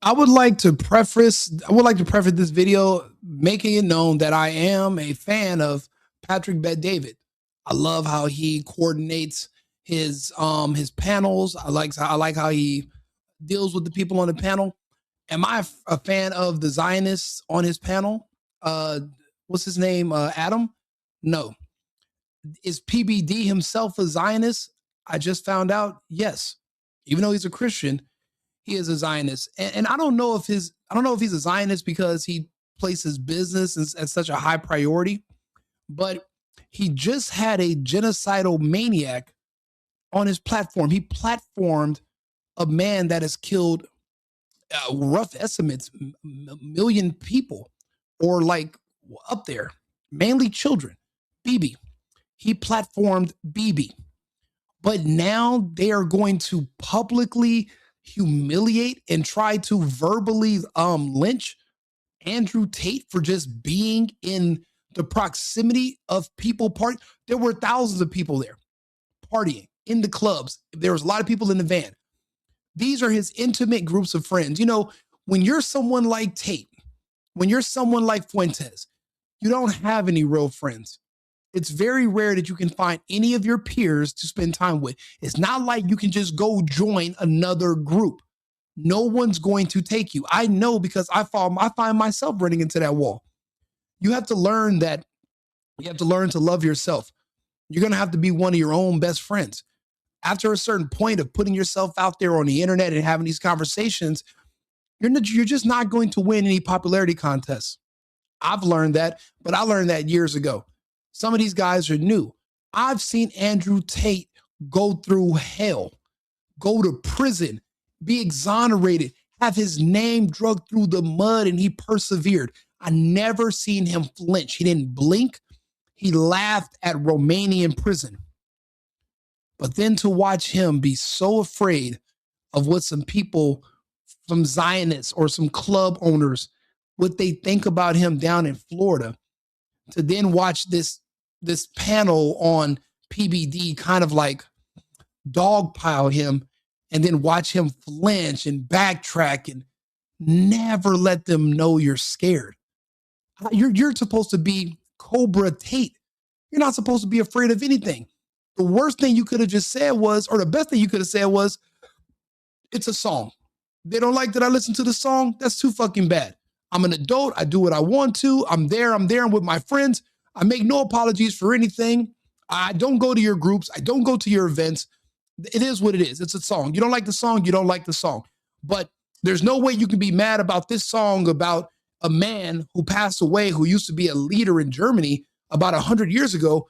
I would like to preface this video making it known that I am a fan of Patrick Bet David. I love how he coordinates his panels. I like how he deals with the people on the panel. Am I a fan of the Zionists on his panel? What's his name? Adam? No. Is PBD himself a Zionist? I just found out. Yes. Even though he's a Christian, he is a Zionist. And I don't know if he's a Zionist because he places business as such a high priority, but he just had a genocidal maniac on his platform. He platformed a man that has killed rough estimates, million people, or like up there, mainly children. BB. He platformed BB. But now they are going to publicly humiliate and try to verbally lynch Andrew Tate for just being in the proximity of people party. There were thousands of people there partying in the clubs. There was a lot of people in the van. These are his intimate groups of friends. You know, when you're someone like Tate, when you're someone like Fuentes, you don't have any real friends. It's very rare that you can find any of your peers to spend time with. It's not like you can just go join another group. No one's going to take you. I know because I find myself running into that wall. You have to learn that. You have to learn to love yourself. You're going to have to be one of your own best friends. After a certain point of putting yourself out there on the internet and having these conversations, you're just not going to win any popularity contests. I've learned that, but I learned that years ago. Some of these guys are new. I've seen Andrew Tate go through hell, go to prison, be exonerated, have his name dragged through the mud, and he persevered. I never seen him flinch. He didn't blink. He laughed at Romanian prison. But then to watch him be so afraid of what some people, some Zionists or some club owners, what they think about him down in Florida, to then watch this panel on PBD kind of like dogpile him and then watch him flinch and backtrack and never let them know you're scared. You're supposed to be Cobra Tate. You're not supposed to be afraid of anything. The worst thing you could have just said was, or the best thing you could have said was, it's a song. They don't like that I listen to the song. That's too fucking bad. I'm an adult. I do what I want to. I'm there. I'm with my friends. I make no apologies for anything. I don't go to your groups. I don't go to your events. It is what it is. It's a song. You don't like the song. You don't like the song. But there's no way you can be mad about this song about a man who passed away, who used to be a leader in Germany about 100 years ago.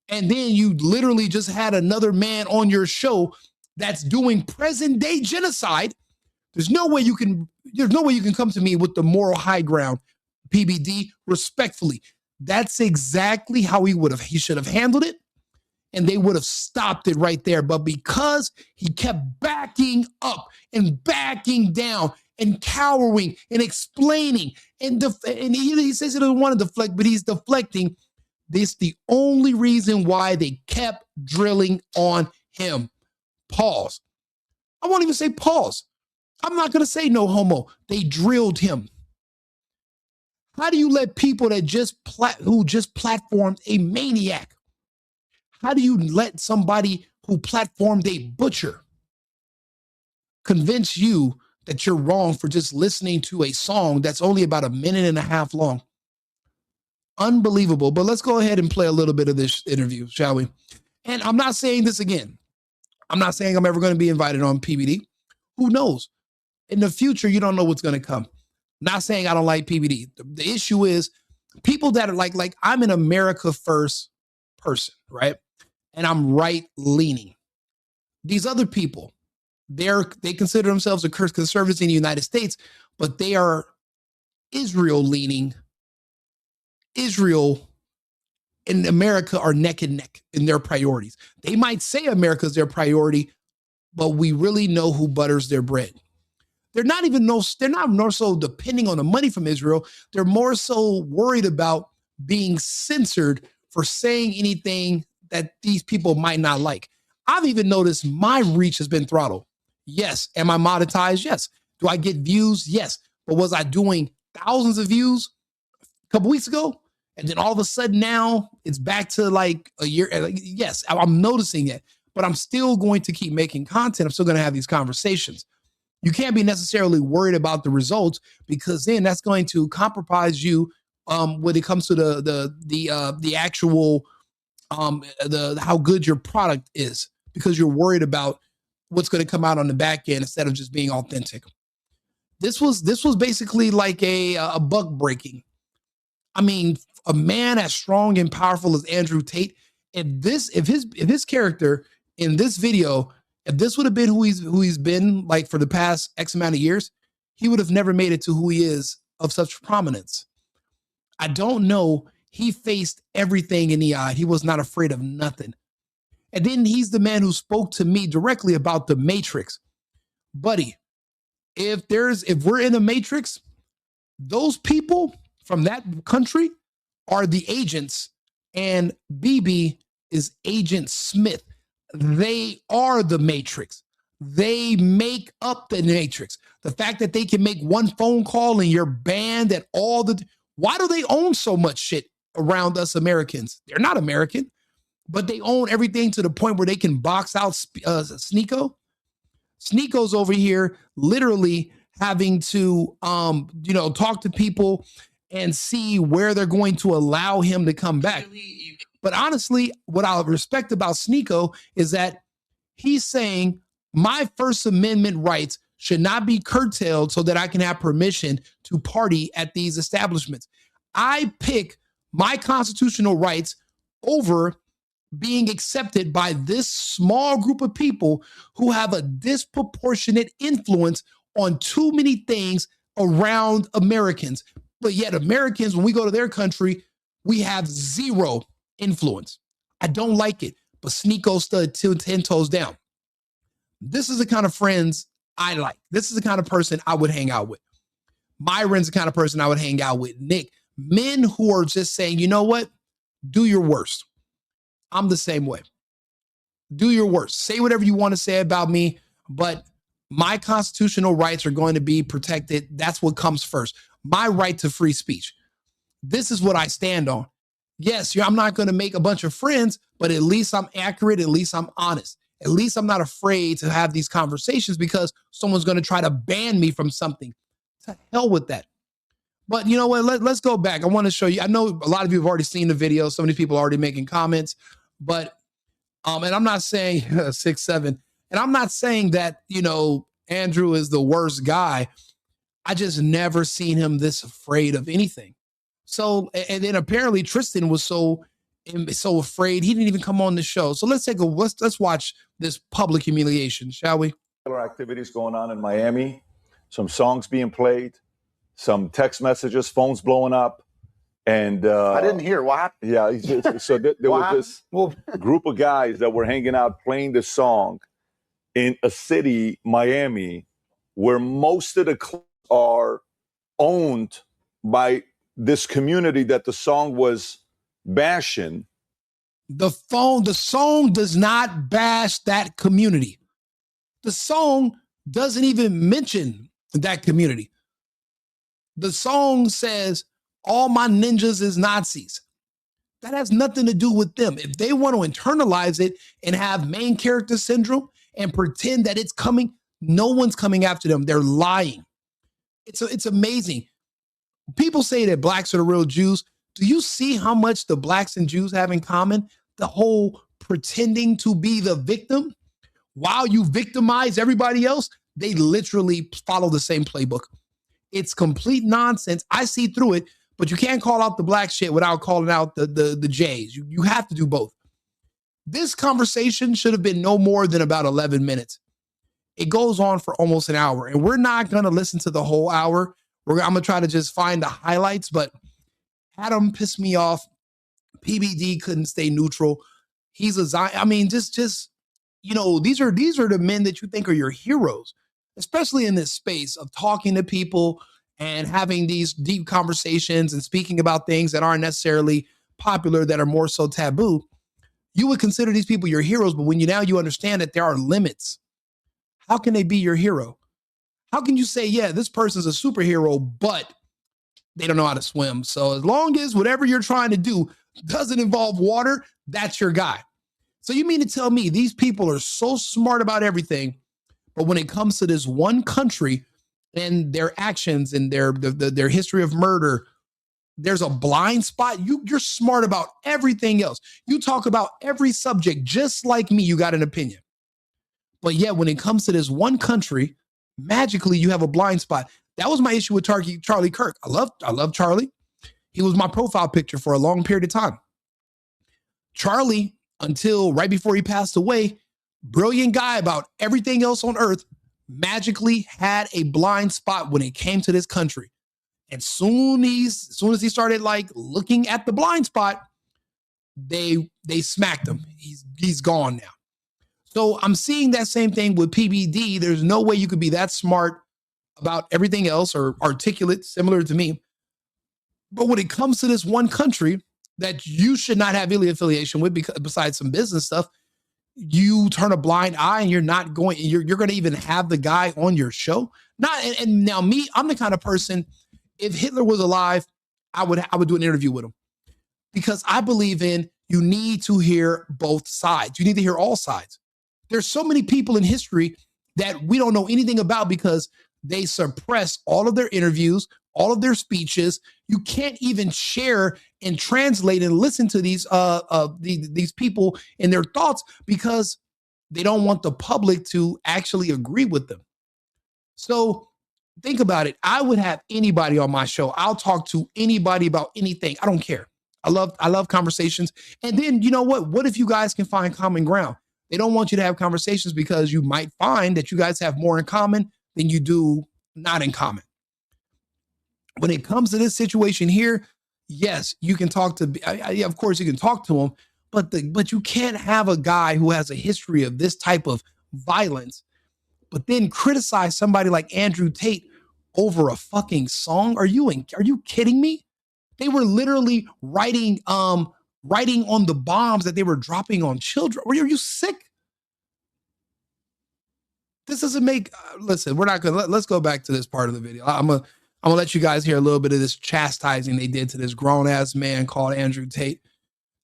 And then you literally just had another man on your show that's doing present day genocide. There's no way you can come to me with the moral high ground, PBD, respectfully. That's exactly how he should have handled it, and they would have stopped it right there. But because he kept backing up and backing down and cowering and explaining, and he says he doesn't want to deflect, but he's deflecting. This is the only reason why they kept drilling on him. Pause. I won't even say pause. I'm not going to say no homo. They drilled him. How do you let people that who just platformed a maniac? How do you let somebody who platformed a butcher convince you that you're wrong for just listening to a song that's only about a minute and a half long? Unbelievable. But let's go ahead and play a little bit of this interview, shall we? And I'm not saying this again. I'm not saying I'm ever going to be invited on PBD. Who knows? In the future, you don't know what's going to come. Not saying I don't like PBD. The issue is people that are like I'm an America first person, right? And I'm right leaning. These other people, they consider themselves conservatives in the United States, but they are Israel leaning. Israel and America are neck and neck in their priorities. They might say America's their priority, but we really know who butters their bread. They're not more so depending on the money from Israel. They're more so worried about being censored for saying anything that these people might not like. I've even noticed my reach has been throttled. Yes. Am I monetized? Yes. Do I get views? Yes. But was I doing thousands of views a couple weeks ago? And then all of a sudden now it's back to like a year. Yes, I'm noticing it, but I'm still going to keep making content. I'm still going to have these conversations. You can't be necessarily worried about the results, because then that's going to compromise you when it comes to the actual how good your product is, because you're worried about what's going to come out on the back end instead of just being authentic. This was basically like a buck breaking. I mean, a man as strong and powerful as Andrew Tate, if his character in this video, if this would have been who he's been like for the past X amount of years, he would have never made it to who he is of such prominence. I don't know. He faced everything in the eye. He was not afraid of nothing. And then he's the man who spoke to me directly about the Matrix. Buddy, if we're in the Matrix, those people from that country are the agents, and BB is Agent Smith. They are the Matrix. They make up the Matrix. The fact that they can make one phone call and you're banned at why do they own so much shit around us Americans? They're not American, but they own everything to the point where they can box out Sneeko. Sneeko's over here literally having to, talk to people and see where they're going to allow him to come back. But honestly, what I respect about Sneeko is that he's saying my First Amendment rights should not be curtailed so that I can have permission to party at these establishments. I pick my constitutional rights over being accepted by this small group of people who have a disproportionate influence on too many things around Americans. But yet Americans, when we go to their country, we have zero influence. I don't like it, but Sneeko stood 10 toes down. This is the kind of friends I like. This is the kind of person I would hang out with. Myron's the kind of person I would hang out with. Nick, men who are just saying, you know what? Do your worst. I'm the same way. Do your worst. Say whatever you want to say about me, but my constitutional rights are going to be protected. That's what comes first. My right to free speech. This is what I stand on. Yes, I'm not going to make a bunch of friends, but at least I'm accurate. At least I'm honest. At least I'm not afraid to have these conversations because someone's going to try to ban me from something. To hell with that. But you know what? Let's go back. I want to show you. I know a lot of you have already seen the video. So many people are already making comments. But, and I'm not saying 6'7", and I'm not saying that, Andrew is the worst guy. I just never seen him this afraid of anything. So, and then apparently Tristan was so afraid he didn't even come on the show. So let's watch this public humiliation, shall we? Activities going on in Miami, some songs being played, some text messages, phones blowing up. And I didn't hear what happened. Yeah, so there was this group of guys that were hanging out playing this song in a city, Miami, where most of the clubs are owned by this community that the song was bashing. The song does not bash that community. The song doesn't even mention that community. The song says, all my ninjas is Nazis. That has nothing to do with them. If they want to internalize it and have main character syndrome and pretend that it's coming, no one's coming after them. They're lying. It's amazing. People say that blacks are the real Jews. Do you see how much the blacks and Jews have in common? The whole pretending to be the victim while you victimize everybody else. They literally follow the same playbook. It's complete nonsense. I see through it, but you can't call out the black shit without calling out the J's. You have to do both. This conversation should have been no more than about 11 minutes. It goes on for almost an hour, and we're not going to listen to the whole hour. I'm going to try to just find the highlights, but Adam pissed me off. PBD couldn't stay neutral. He's a Zion. I mean, just these are the men that you think are your heroes, especially in this space of talking to people and having these deep conversations and speaking about things that aren't necessarily popular, that are more so taboo. You would consider these people your heroes, but when you understand that there are limits, how can they be your hero? How can you say, yeah, this person's a superhero, but they don't know how to swim? So as long as whatever you're trying to do doesn't involve water, that's your guy. So you mean to tell me these people are so smart about everything, but when it comes to this one country and their actions and their history of murder, there's a blind spot? You're smart about everything else. You talk about every subject just like me. You got an opinion. But yet when it comes to this one country, magically you have a blind spot. That was my issue with Charlie Kirk. I love Charlie. He was my profile picture for a long period of time. Charlie, until right before he passed away, brilliant guy about everything else on earth, magically had a blind spot when it came to this country. And soon as he started like looking at the blind spot, they smacked him. He's gone now. So I'm seeing that same thing with PBD. There's no way you could be that smart about everything else or articulate, similar to me. But when it comes to this one country that you should not have any affiliation with, because besides some business stuff, you turn a blind eye and you're going to even have the guy on your show. And now me, I'm the kind of person, if Hitler was alive, I would do an interview with him, because I believe in, you need to hear both sides. You need to hear all sides. There's so many people in history that we don't know anything about because they suppress all of their interviews, all of their speeches. You can't even share and translate and listen to these people and their thoughts because they don't want the public to actually agree with them. So think about it. I would have anybody on my show. I'll talk to anybody about anything. I don't care. I love conversations. And then, you know what? What if you guys can find common ground? They don't want you to have conversations because you might find that you guys have more in common than you do not in common. When it comes to this situation here, yes, you can talk to, of course you can talk to him, but you can't have a guy who has a history of this type of violence, but then criticize somebody like Andrew Tate over a fucking song. Are you kidding me? They were literally writing on the bombs that they were dropping on children. Are you sick? This doesn't make, listen, we're not going to, let's go back to this part of the video. I'm going to let you guys hear a little bit of this chastising they did to this grown ass man called Andrew Tate.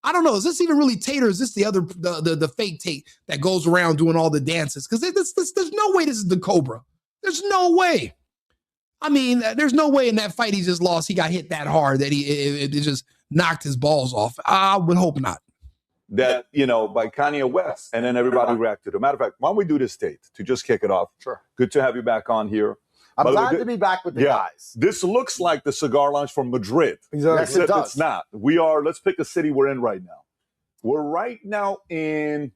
I don't know. Is this even really Tate, or is this the other, the fake Tate that goes around doing all the dances? Because there's no way this is the Cobra. There's no way. I mean, there's no way in that fight he just lost, he got hit that hard that it just knocked his balls off. I would hope not. That, by Kanye West, and then everybody reacted. As a matter of fact, why don't we do this, Tate, to just kick it off? Sure. Good to have you back on here. I'm glad to be back with the guys. This looks like the cigar lounge from Madrid. Yes, it does. It's not. Let's pick a city we're in right now. We're right now in...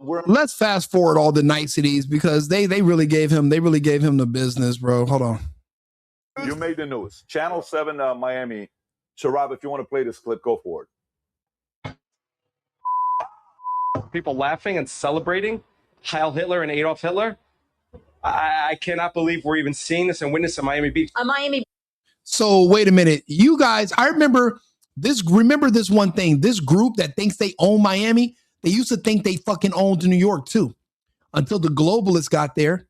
Let's fast forward all the niceties because they really gave him the business, bro. Hold on. You made the news. Channel 7 Miami. Sharab, if you want to play this clip, go for it. People laughing and celebrating Heil Hitler and Adolf Hitler. I cannot believe we're even seeing this and witnessing Miami Beach. So wait a minute. You guys, I remember this one thing. This group that thinks they own Miami, they used to think they fucking owned New York too, until the globalists got there.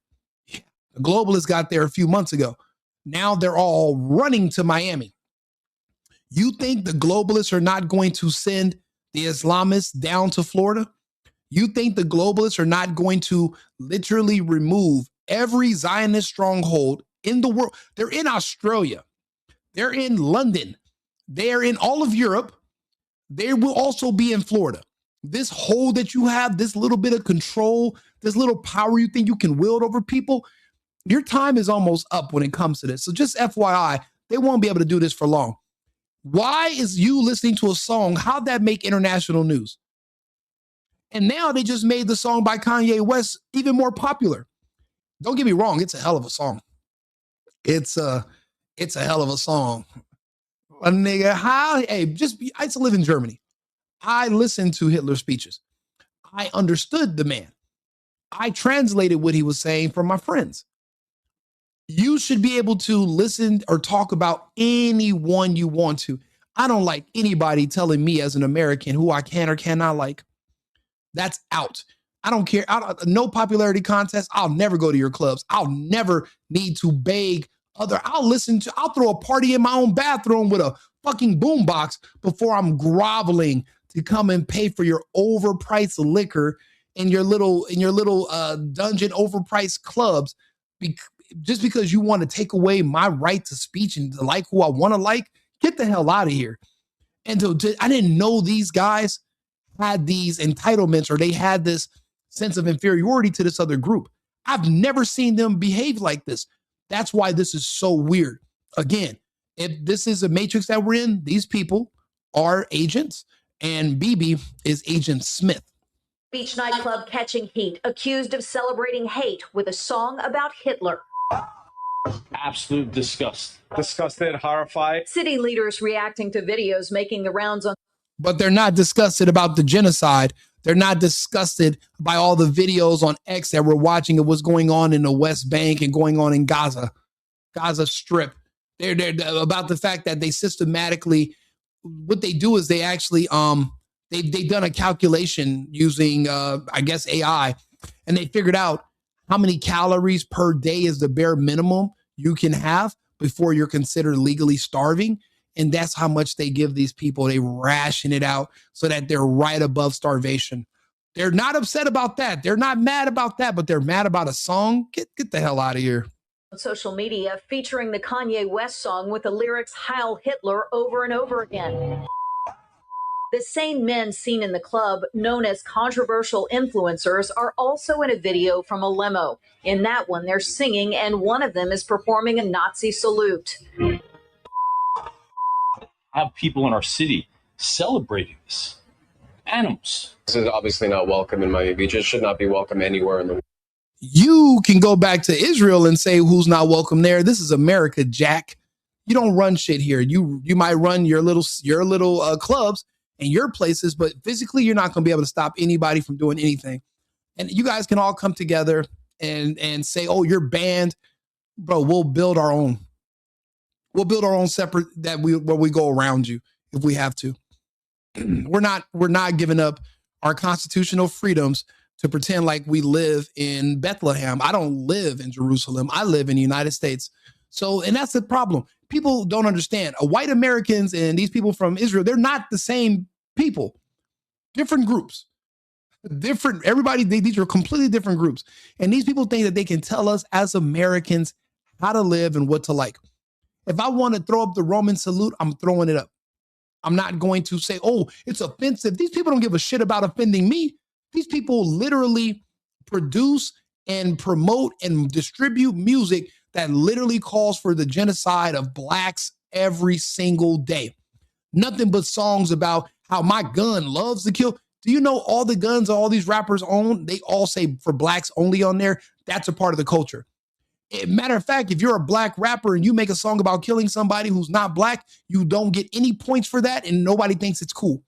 The globalists got there a few months ago. Now they're all running to Miami. You think the globalists are not going to send the Islamists down to Florida? You think the globalists are not going to literally remove every Zionist stronghold in the world? They're in Australia. They're in London. They're in all of Europe. They will also be in Florida. This hold that you have, this little bit of control, this little power you think you can wield over people, your time is almost up when it comes to this. So just FYI, they won't be able to do this for long. Why is you listening to a song? How'd that make international news? And now they just made the song by Kanye West even more popular. Don't get me wrong, it's a hell of a song. It's a hell of a song. A nigga, I used to live in Germany. I listened to Hitler's speeches. I understood the man. I translated what he was saying for my friends. You should be able to listen or talk about anyone you want to. I don't like anybody telling me as an American who I can or cannot like. That's out. I don't care. No popularity contest. I'll never go to your clubs. I'll never need to beg I'll throw a party in my own bathroom with a fucking boombox before I'm groveling to come and pay for your overpriced liquor in your little dungeon overpriced clubs. Just because you want to take away my right to speech and to like who I want to like, get the hell out of here. And I didn't know these guys had these entitlements or they had this sense of inferiority to this other group. I've never seen them behave like this. That's why this is so weird. Again, if this is a matrix that we're in, these people are agents, and BB is Agent Smith. Beach nightclub catching heat, accused of celebrating hate with a song about Hitler. Absolute disgust. Disgusted, horrified. City leaders reacting to videos making the rounds on. But they're not disgusted about the genocide. They're not disgusted by all the videos on X that we're watching of what's going on in the West Bank and going on in Gaza Strip. They're about the fact that they systematically, what they do is they actually, they've done a calculation using, I guess, AI, and they figured out how many calories per day is the bare minimum you can have before you're considered legally starving. And that's how much they give these people. They ration it out so that they're right above starvation. They're not upset about that. They're not mad about that, but they're mad about a song. Get the hell out of here. Social media featuring the Kanye West song with the lyrics Heil Hitler over and over again. The same men seen in the club, known as controversial influencers, are also in a video from a limo. In that one, they're singing, and one of them is performing a Nazi salute. Have people in our city celebrating this. Animals. This is obviously not welcome in Miami Beach. It should not be welcome anywhere in the world. You can go back to Israel and say who's not welcome there. This is America, Jack. You don't run shit here. You might run your little clubs and your places, but physically you're not going to be able to stop anybody from doing anything. And you guys can all come together and say, "Oh, you're banned, bro. We'll build our own. We'll build our own separate where we go around you if we have to." We're not giving up our constitutional freedoms to pretend like we live in Bethlehem. I don't live in Jerusalem. I live in the United States. So, and that's the problem. People don't understand. White Americans and these people from Israel, they're not the same people. Different groups. Everybody, these are completely different groups. And these people think that they can tell us as Americans how to live and what to like. If I want to throw up the Roman salute, I'm throwing it up. I'm not going to say, "Oh, it's offensive." These people don't give a shit about offending me. These people literally produce and promote and distribute music that literally calls for the genocide of blacks every single day. Nothing but songs about how my gun loves to kill. Do you know all the guns all these rappers own? They all say for blacks only on there. That's a part of the culture. Matter of fact, if you're a black rapper and you make a song about killing somebody who's not black, you don't get any points for that and nobody thinks it's cool.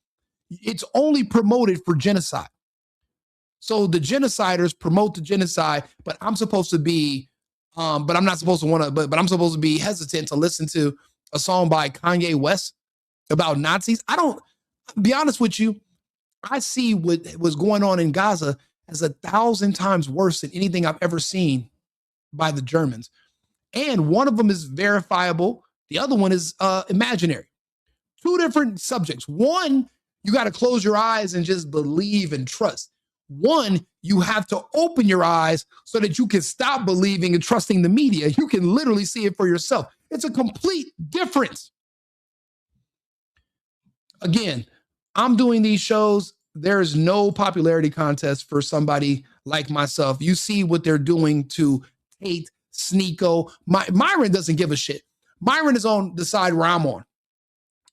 It's only promoted for genocide. So the genociders promote the genocide, but I'm supposed to be, but I'm not supposed to want to, but I'm supposed to be hesitant to listen to a song by Kanye West about Nazis. Be honest with you, I see what was going on in Gaza as 1,000 times worse than anything I've ever seen by the Germans. And one of them is verifiable. The other one is imaginary. Two different subjects. One, you got to close your eyes and just believe and trust. One, you have to open your eyes so that you can stop believing and trusting the media. You can literally see it for yourself. It's a complete difference. Again, I'm doing these shows. There is no popularity contest for somebody like myself. You see what they're doing to Tate, Sneeko. Myron doesn't give a shit. Myron is on the side where I'm on.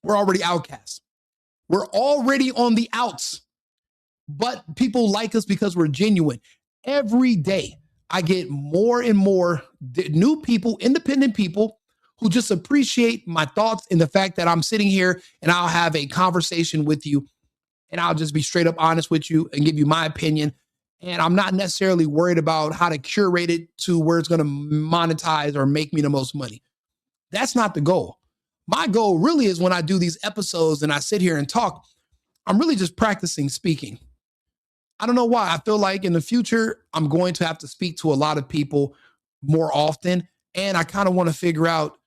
We're already outcasts. We're already on the outs. But people like us because we're genuine. Every day, I get more and more new people, independent people, who just appreciate my thoughts and the fact that I'm sitting here and I'll have a conversation with you and I'll just be straight up honest with you and give you my opinion. And I'm not necessarily worried about how to curate it to where it's going to monetize or make me the most money. That's not the goal. My goal really is when I do these episodes and I sit here and talk, I'm really just practicing speaking. I don't know why. I feel like in the future, I'm going to have to speak to a lot of people more often. And I kind of want to figure out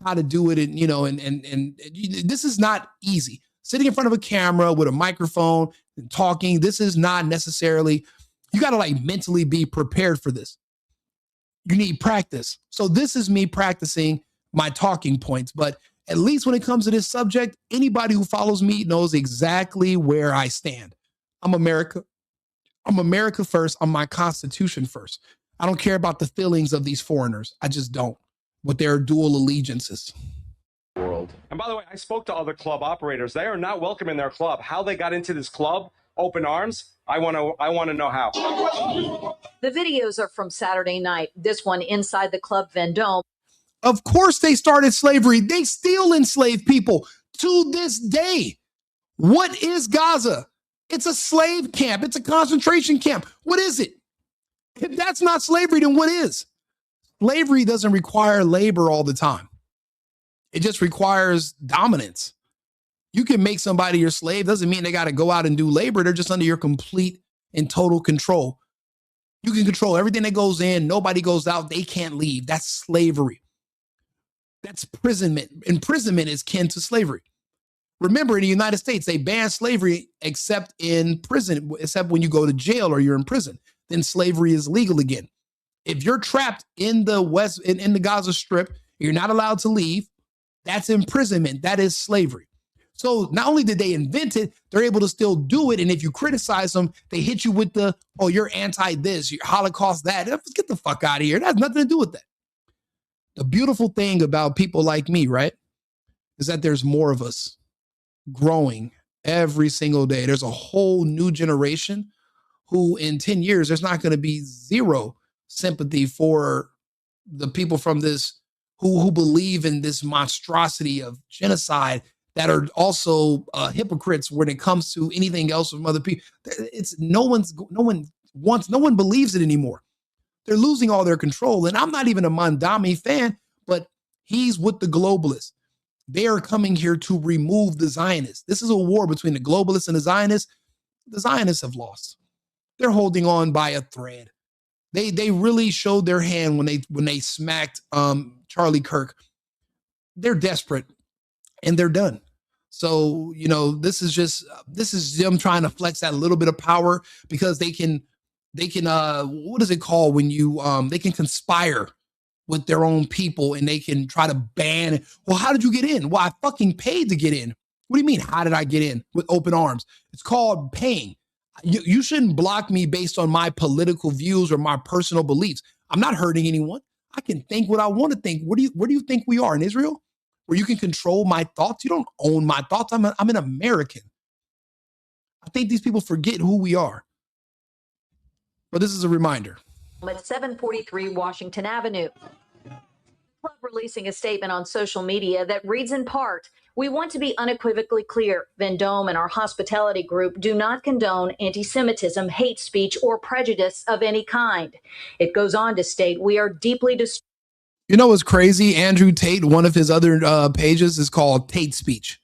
how to do it. And, and this is not easy. Sitting in front of a camera with a microphone and talking, this is not necessarily, you got to like mentally be prepared for this. You need practice. So this is me practicing my talking points. But at least when it comes to this subject, anybody who follows me knows exactly where I stand. I'm America. I'm America first. I'm my Constitution first. I don't care about the feelings of these foreigners. I just don't, with their dual allegiances. World. And by the way, I spoke to other club operators. They are not welcome in their club. How they got into this club, open arms, I want to know how. The videos are from Saturday night. This one inside the Club Vendome. Of course they started slavery. They still enslave people to this day. What is Gaza? It's a slave camp. It's a concentration camp. What is it? If that's not slavery, then what is? Slavery doesn't require labor all the time. It just requires dominance. You can make somebody your slave. Doesn't mean they got to go out and do labor. They're just under your complete and total control. You can control everything that goes in. Nobody goes out. They can't leave. That's slavery. That's imprisonment. Imprisonment is kin to slavery. Remember, in the United States, they ban slavery except in prison, except when you go to jail or you're in prison. Then slavery is legal again. If you're trapped in the West, in the Gaza Strip, you're not allowed to leave. That's imprisonment. That is slavery. So not only did they invent it, they're able to still do it. And if you criticize them, they hit you with the, oh, you're anti this, you're Holocaust that. Get the fuck out of here. That has nothing to do with that. The beautiful thing about people like me, right, is that there's more of us growing every single day. There's a whole new generation who in 10 years, there's not going to be zero sympathy for the people from this who believe in this monstrosity of genocide that are also hypocrites when it comes to anything else from other people. It's no one believes it anymore. They're losing all their control. And I'm not even a Mandami fan, but he's with the globalists. They are coming here to remove the Zionists. This is a war between the globalists and the Zionists. The Zionists have lost. They're holding on by a thread. They really showed their hand when they smacked Charlie Kirk. They're desperate and they're done. So, this is them trying to flex that little bit of power because they can what is it called when you they can conspire with their own people and they can try to ban it. Well, how did you get in? Well, I fucking paid to get in. What do you mean? How did I get in with open arms? It's called paying. You shouldn't block me based on my political views or my personal beliefs. I'm not hurting anyone. I can think what I want to think. Where do you think we are in Israel? Where you can control my thoughts? You don't own my thoughts. I'm an American. I think these people forget who we are. But this is a reminder. At 743 Washington Avenue. Club releasing a statement on social media that reads in part, "We want to be unequivocally clear. Vendome and our hospitality group do not condone anti-Semitism, hate speech, or prejudice of any kind." It goes on to state, "We are deeply disturbed." You know what's crazy? Andrew Tate, one of his other pages is called Tate Speech.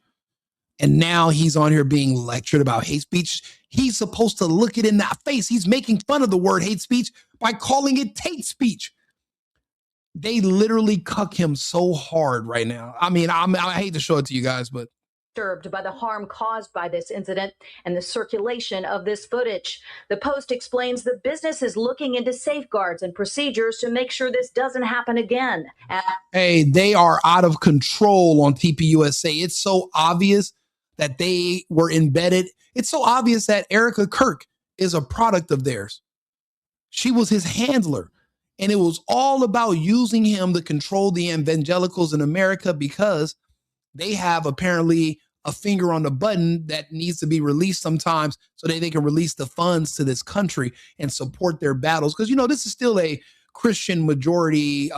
And now he's on here being lectured about hate speech. He's supposed to look it in the face. He's making fun of the word hate speech by calling it Tate speech. They literally cuck him so hard right now. I mean, I hate to show it to you guys, but disturbed by the harm caused by this incident and the circulation of this footage. The Post explains the business is looking into safeguards and procedures to make sure this doesn't happen again. Hey, they are out of control on TPUSA. It's so obvious that they were embedded. It's so obvious that Erica Kirk is a product of theirs. She was his handler. And it was all about using him to control the evangelicals in America because they have apparently a finger on the button that needs to be released sometimes so that they can release the funds to this country and support their battles. Because, this is still a Christian majority,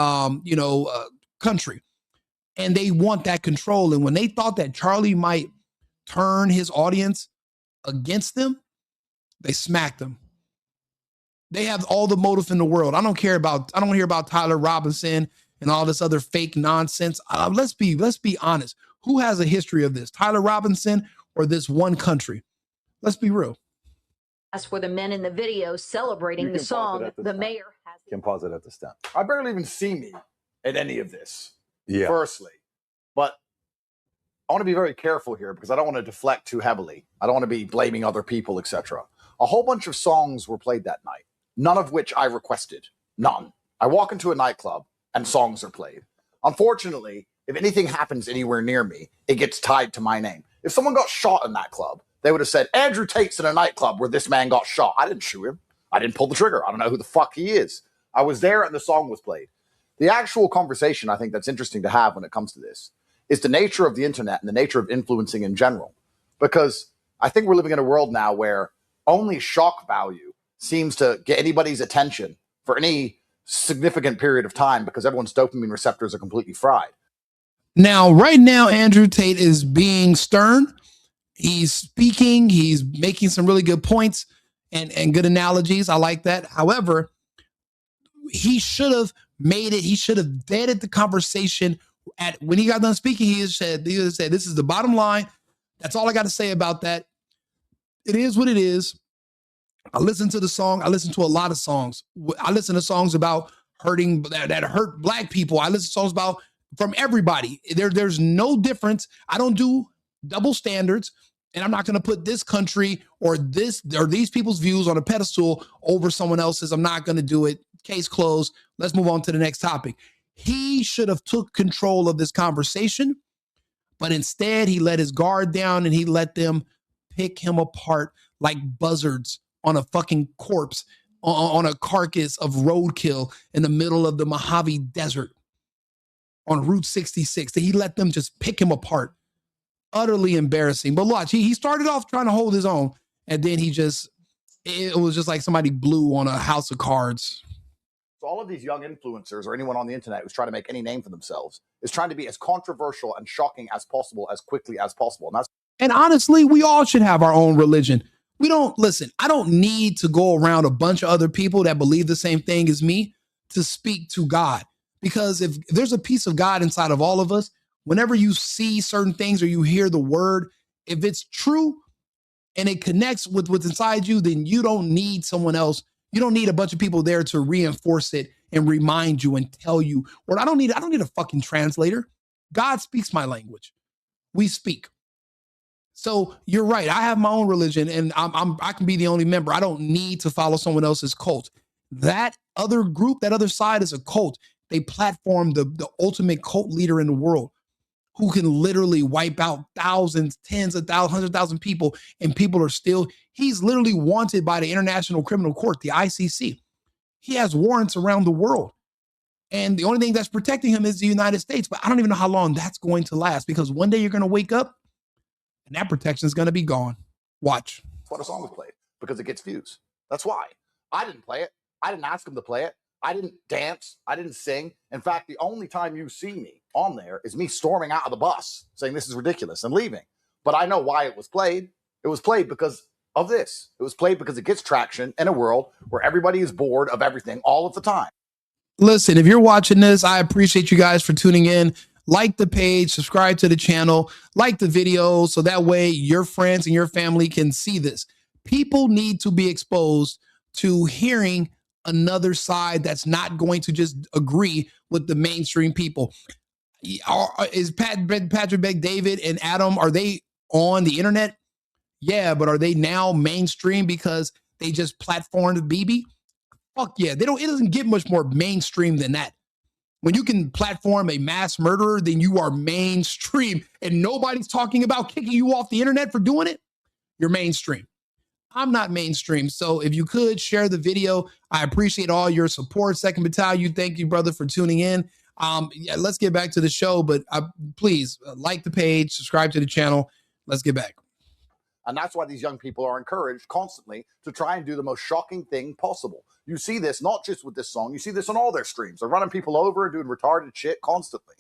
country. And they want that control. And when they thought that Charlie might turn his audience against them, they smacked him. They have all the motive in the world. I don't hear about Tyler Robinson and all this other fake nonsense. Let's be honest. Who has a history of this? Tyler Robinson or this one country? Let's be real. As for the men in the video celebrating the song, the mayor has... Can pause it at this time. I barely even see me at any of this, Yeah. firstly. But I want to be very careful here because I don't want to deflect too heavily. I don't want to be blaming other people, etc. A whole bunch of songs were played that night, none of which I requested. None. I walk into a nightclub and songs are played. Unfortunately, if anything happens anywhere near me, it gets tied to my name. If someone got shot in that club, they would have said, Andrew Tate's in a nightclub where this man got shot. I didn't shoot him. I didn't pull the trigger. I don't know who the fuck he is. I was there and the song was played. The actual conversation I think that's interesting to have when it comes to this is the nature of the internet and the nature of influencing in general. Because I think we're living in a world now where only shock value seems to get anybody's attention for any significant period of time because everyone's dopamine receptors are completely fried. Now, right now, Andrew Tate is being stern. He's speaking. He's making some really good points and good analogies. I like that. However, he should have made it. He should have vetted the conversation when he got done speaking. He said, this is the bottom line. That's all I got to say about that. It is what it is. I listen to the song. I listen to a lot of songs. I listen to songs about hurting that hurt black people. I listen to songs about from everybody. There's no difference. I don't do double standards, and I'm not going to put this country or these people's views on a pedestal over someone else's. I'm not going to do it. Case closed. Let's move on to the next topic. He should have took control of this conversation, but instead he let his guard down and he let them pick him apart like buzzards on a fucking corpse, on a carcass of roadkill in the middle of the Mojave Desert on Route 66. He let them just pick him apart. Utterly embarrassing. But watch, he started off trying to hold his own, and then it was just like somebody blew on a house of cards. So all of these young influencers or anyone on the internet who's trying to make any name for themselves is trying to be as controversial and shocking as possible, as quickly as possible. And honestly, we all should have our own religion. I don't need to go around a bunch of other people that believe the same thing as me to speak to God. Because if there's a piece of God inside of all of us, whenever you see certain things or you hear the word, if it's true and it connects with what's inside you, then you don't need someone else. You don't need a bunch of people there to reinforce it and remind you and tell you. Or I don't need a fucking translator. God speaks my language. We speak. So you're right. I have my own religion, and I can be the only member. I don't need to follow someone else's cult. That other group, that other side is a cult. They platform the ultimate cult leader in the world who can literally wipe out thousands, tens of thousands, 100,000 people, and people are still, he's literally wanted by the International Criminal Court, the ICC. He has warrants around the world. And the only thing that's protecting him is the United States. But I don't even know how long that's going to last, because one day you're going to wake up and that protection is going to be gone. Watch. That's why the song was played, because it gets views. That's why. I didn't play it. I didn't ask him to play it. I didn't dance. I didn't sing. In fact, the only time you see me on there is me storming out of the bus saying this is ridiculous and leaving. But I know why it was played. It was played because of this. It was played because it gets traction in a world where everybody is bored of everything all of the time. Listen, if you're watching this, I appreciate you guys for tuning in. Like the page, subscribe to the channel, like the video, so that way your friends and your family can see this. People need to be exposed to hearing another side that's not going to just agree with the mainstream people. Is Patrick Bet-David and Adam, are they on the internet? Yeah, but are they now mainstream because they just platformed BB? Fuck yeah. It doesn't get much more mainstream than that. When you can platform a mass murderer, then you are mainstream, and nobody's talking about kicking you off the internet for doing it. You're mainstream. I'm not mainstream. So if you could share the video, I appreciate all your support. Second Battalion, thank you, brother, for tuning in. Yeah, let's get back to the show, but please like the page, subscribe to the channel. Let's get back. And that's why these young people are encouraged constantly to try and do the most shocking thing possible. You see this not just with this song. You see this on all their streams. They're running people over and doing retarded shit constantly.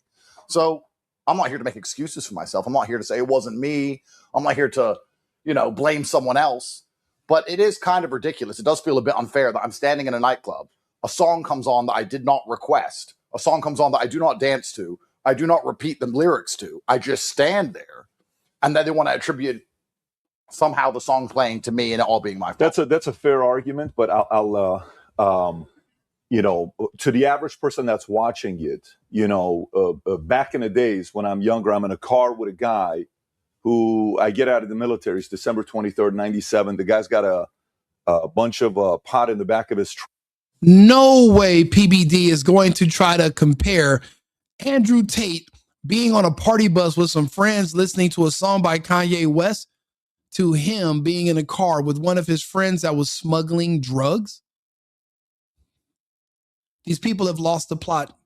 So I'm not here to make excuses for myself. I'm not here to say it wasn't me. I'm not here to, blame someone else. But it is kind of ridiculous. It does feel a bit unfair that I'm standing in a nightclub. A song comes on that I did not request. A song comes on that I do not dance to. I do not repeat the lyrics to. I just stand there. And then they want to attribute somehow the song playing to me and it all being my fault. That's a fair argument, but I'll to the average person that's watching it, back in the days when I'm younger, I'm in a car with a guy who I get out of the military. It's December 23rd, 97. The guy's got a bunch of pot in the back of his truck. No way PBD is going to try to compare Andrew Tate being on a party bus with some friends listening to a song by Kanye West to him being in a car with one of his friends that was smuggling drugs. These people have lost the plot.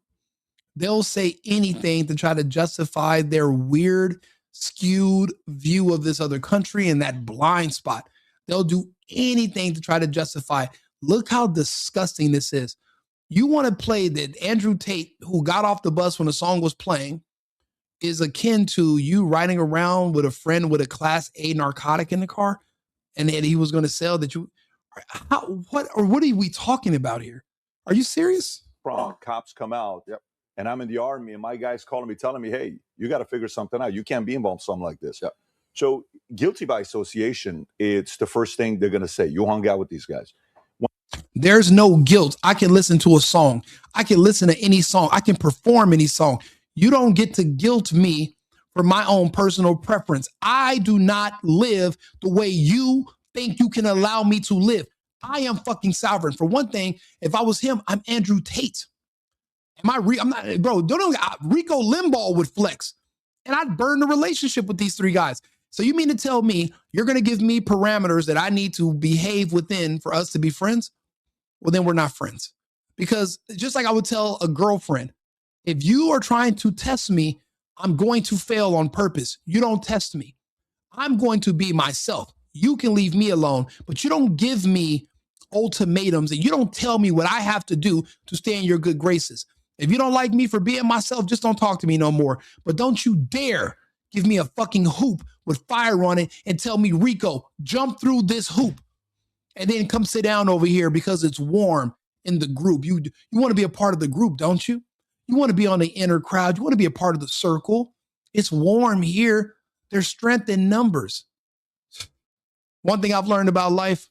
They'll say anything to try to justify their weird, skewed view of this other country and that blind spot. They'll do anything to try to justify. Look how disgusting this is. You want to play that Andrew Tate, who got off the bus when the song was playing, is akin to you riding around with a friend with a Class A narcotic in the car, and that he was going to sell that you. What are we talking about here? Are you serious? Cops come out, and I'm in the Army, and my guy's calling me, telling me, hey, you got to figure something out. You can't be involved in something like this. Yep. So guilty by association, it's the first thing they're going to say. You hung out with these guys. There's no guilt. I can listen to a song. I can listen to any song. I can perform any song. You don't get to guilt me for my own personal preference. I do not live the way you think you can allow me to live. I am fucking sovereign. For one thing, if I was him, I'm Andrew Tate. I'm not, bro. Rico Limbaugh would flex, and I'd burn the relationship with these three guys. So you mean to tell me you're going to give me parameters that I need to behave within for us to be friends? Well, then we're not friends. Because just like I would tell a girlfriend, if you are trying to test me, I'm going to fail on purpose. You don't test me. I'm going to be myself. You can leave me alone, but you don't give me ultimatums and you don't tell me what I have to do to stay in your good graces. If you don't like me for being myself, just don't talk to me no more. But don't you dare give me a fucking hoop with fire on it and tell me, Rico, jump through this hoop and then come sit down over here because it's warm in the group. You want to be a part of the group, don't you? You want to be on the inner crowd. You want to be a part of the circle. It's warm here. There's strength in numbers. One thing I've learned about life,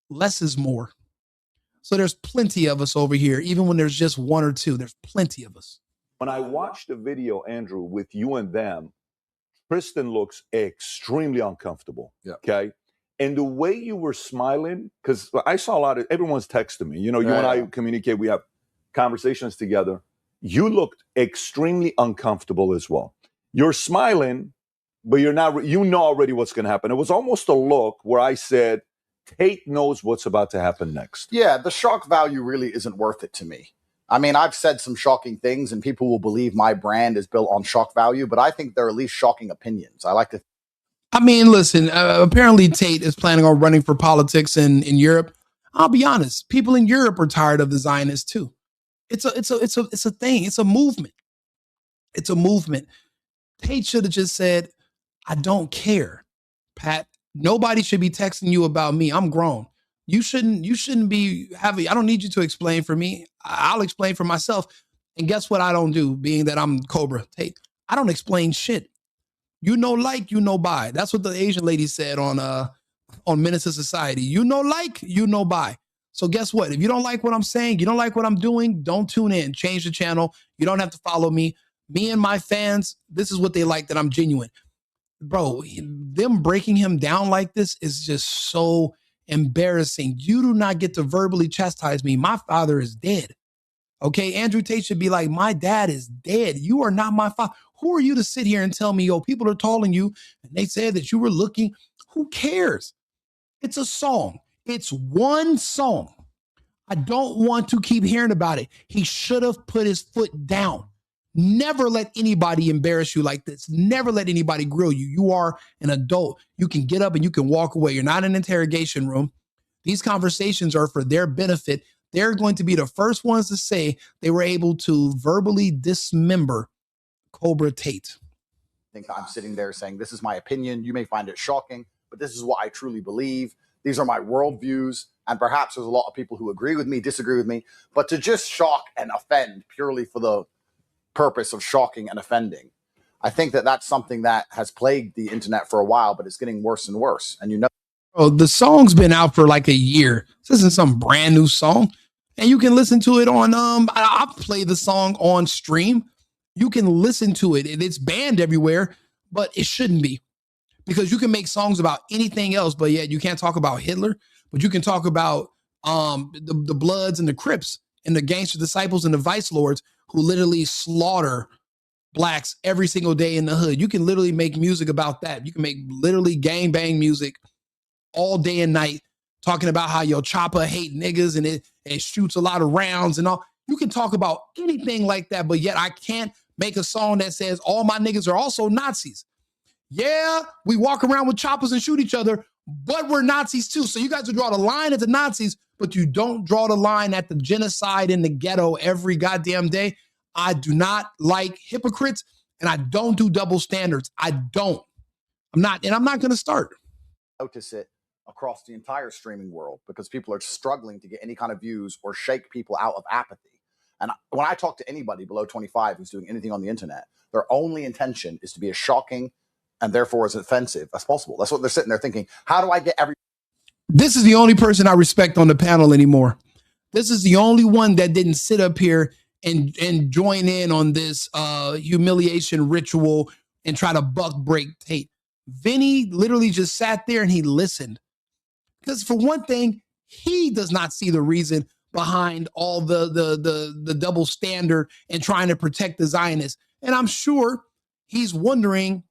less is more. So there's plenty of us over here, even when there's just one or two, there's plenty of us. When I watched the video, Andrew, with you and them, Tristan looks extremely uncomfortable. Yeah. Okay. And the way you were smiling, because I saw a lot of, everyone's texting me, you and I communicate, we have conversations together. You looked extremely uncomfortable as well. You're smiling, but you're not, you know already what's going to happen. It was almost a look where I said, Tate knows what's about to happen next. Yeah, the shock value really isn't worth it to me. I mean, I've said some shocking things and people will believe my brand is built on shock value, but I think they're at least shocking opinions. I like to. I mean, listen, apparently Tate is planning on running for politics in Europe. I'll be honest. People in Europe are tired of the Zionists too. It's a thing. It's a movement. It's a movement. Tate should have just said, I don't care, Pat. Nobody should be texting you about me. I'm grown. You shouldn't be having, I don't need you to explain for me. I'll explain for myself. And guess what I don't do, being that I'm Cobra Tate? I don't explain shit. You know like, you know buy. That's what the Asian lady said on Menace to Society. You know like, you know buy. So guess what? If you don't like what I'm saying, you don't like what I'm doing, don't tune in. Change the channel. You don't have to follow me. Me and my fans, this is what they like, that I'm genuine. Bro, them breaking him down like this is just so embarrassing. You do not get to verbally chastise me. My father is dead. Okay, Andrew Tate should be like, my dad is dead. You are not my father. Who are you to sit here and tell me, yo, people are calling you and they said that you were looking? Who cares? It's a song. It's one song. I don't want to keep hearing about it. He should have put his foot down. Never let anybody embarrass you like this. Never let anybody grill you. You are an adult. You can get up and you can walk away. You're not in an interrogation room. These conversations are for their benefit. They're going to be the first ones to say they were able to verbally dismember Cobra Tate. I think I'm sitting there saying, this is my opinion. You may find it shocking, but this is what I truly believe. These are my worldviews. And perhaps there's a lot of people who agree with me, disagree with me. But to just shock and offend purely for the purpose of shocking and offending, I think that that's something that has plagued the internet for a while, but it's getting worse and worse. And you know, the song's been out for like a year. This isn't some brand new song, and you can listen to it on. I'll play the song on stream. You can listen to it, and it's banned everywhere, but it shouldn't be, because you can make songs about anything else, but yet you can't talk about Hitler. But you can talk about the Bloods and the Crips and the Gangster Disciples and the Vice Lords who literally slaughter blacks every single day in the hood. You can literally make music about that. You can make literally gangbang music all day and night, talking about how your chopper hate niggas and it shoots a lot of rounds and all. You can talk about anything like that, but yet I can't make a song that says all my niggas are also Nazis. Yeah, we walk around with choppers and shoot each other, but we're Nazis too. So you guys will draw the line at the Nazis, but you don't draw the line at the genocide in the ghetto every goddamn day. I do not like hypocrites, and I don't do double standards. I'm not going to start. Notice it across the entire streaming world because people are struggling to get any kind of views or shake people out of apathy. And when I talk to anybody below 25 who's doing anything on the internet, their only intention is to be as shocking and therefore as offensive as possible. That's what they're sitting there thinking. How do I get every... This is the only person I respect on the panel anymore. This is the only one that didn't sit up here and join in on this humiliation ritual and try to buck break Tate. Vinny literally just sat there and he listened. Because for one thing, he does not see the reason behind all the double standard and trying to protect the Zionists. And I'm sure he's wondering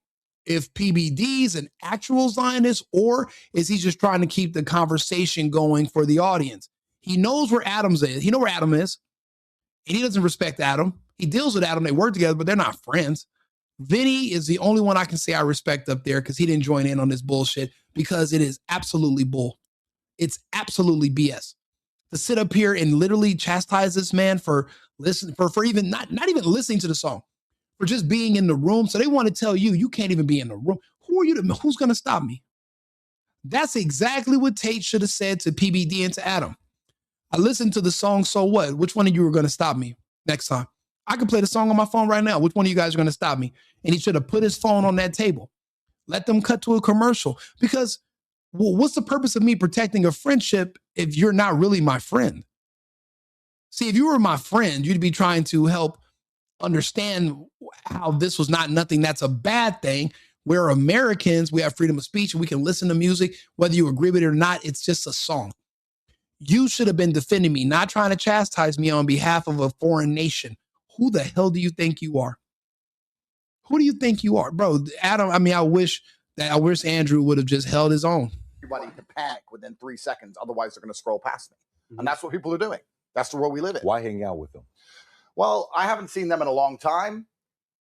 if PBD's an actual Zionist or is he just trying to keep the conversation going for the audience. He knows where Adams is. He knows where Adam is. And he doesn't respect Adam. He deals with Adam. They work together, but they're not friends. Vinny is the only one I can say I respect up there because he didn't join in on this bullshit, because it is absolutely bull. It's absolutely BS. To sit up here and literally chastise this man for even not even listening to the song, for just being in the room. So they want to tell you can't even be in the room. Who are you who's going to stop me? That's exactly what Tate should have said to PBD and to Adam. I listened to the song, so what? Which one of you are going to stop me next time? I can play the song on my phone right now. Which one of you guys are going to stop me? And he should have put his phone on that table. Let them cut to a commercial. Because what's the purpose of me protecting a friendship if you're not really my friend? See, if you were my friend, you'd be trying to help understand how this was not nothing that's a bad thing. We're Americans. We have freedom of speech and we can listen to music, whether you agree with it or not. It's just a song. You should have been defending me, not trying to chastise me on behalf of a foreign nation. Who the hell do you think you are? Who do you think you are? Bro, Adam, I wish Andrew would have just held his own. Everybody to panic within 3 seconds. Otherwise, they're going to scroll past me. Mm-hmm. And that's what people are doing. That's the world we live in. Why hang out with them? Well, I haven't seen them in a long time.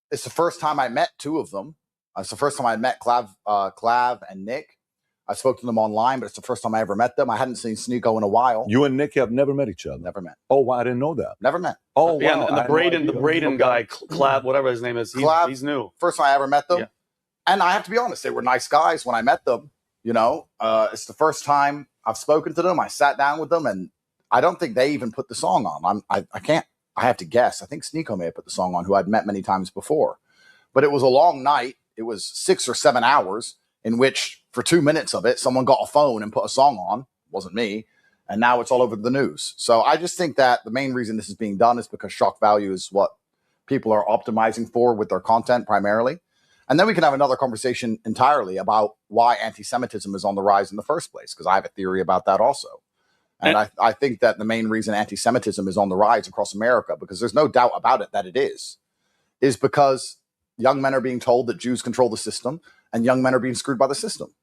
It's the first time I met two of them. It's the first time I met Clav and Nick. I spoke to them online, but it's the first time I ever met them. I hadn't seen Sneeko in a while. You and Nick have never met each other? Never met. Oh, wow, I didn't know that. Never met. Oh, yeah, wow. And the Braden guy, Clav, whatever his name is, he's new. First time I ever met them. Yeah. And I have to be honest, they were nice guys when I met them. You know, it's the first time I've spoken to them. I sat down with them, and I don't think they even put the song on. I have to guess. I think Sneeko may have put the song on, who I'd met many times before. But it was a long night. It was 6 or 7 hours in which, for 2 minutes of it, someone got a phone and put a song on. It wasn't me. And now it's all over the news. So I just think that the main reason this is being done is because shock value is what people are optimizing for with their content primarily. And then we can have another conversation entirely about why anti-Semitism is on the rise in the first place, because I have a theory about that also. And I think that the main reason anti-Semitism is on the rise across America, because there's no doubt about it that it is because young men are being told that Jews control the system and young men are being screwed by the system.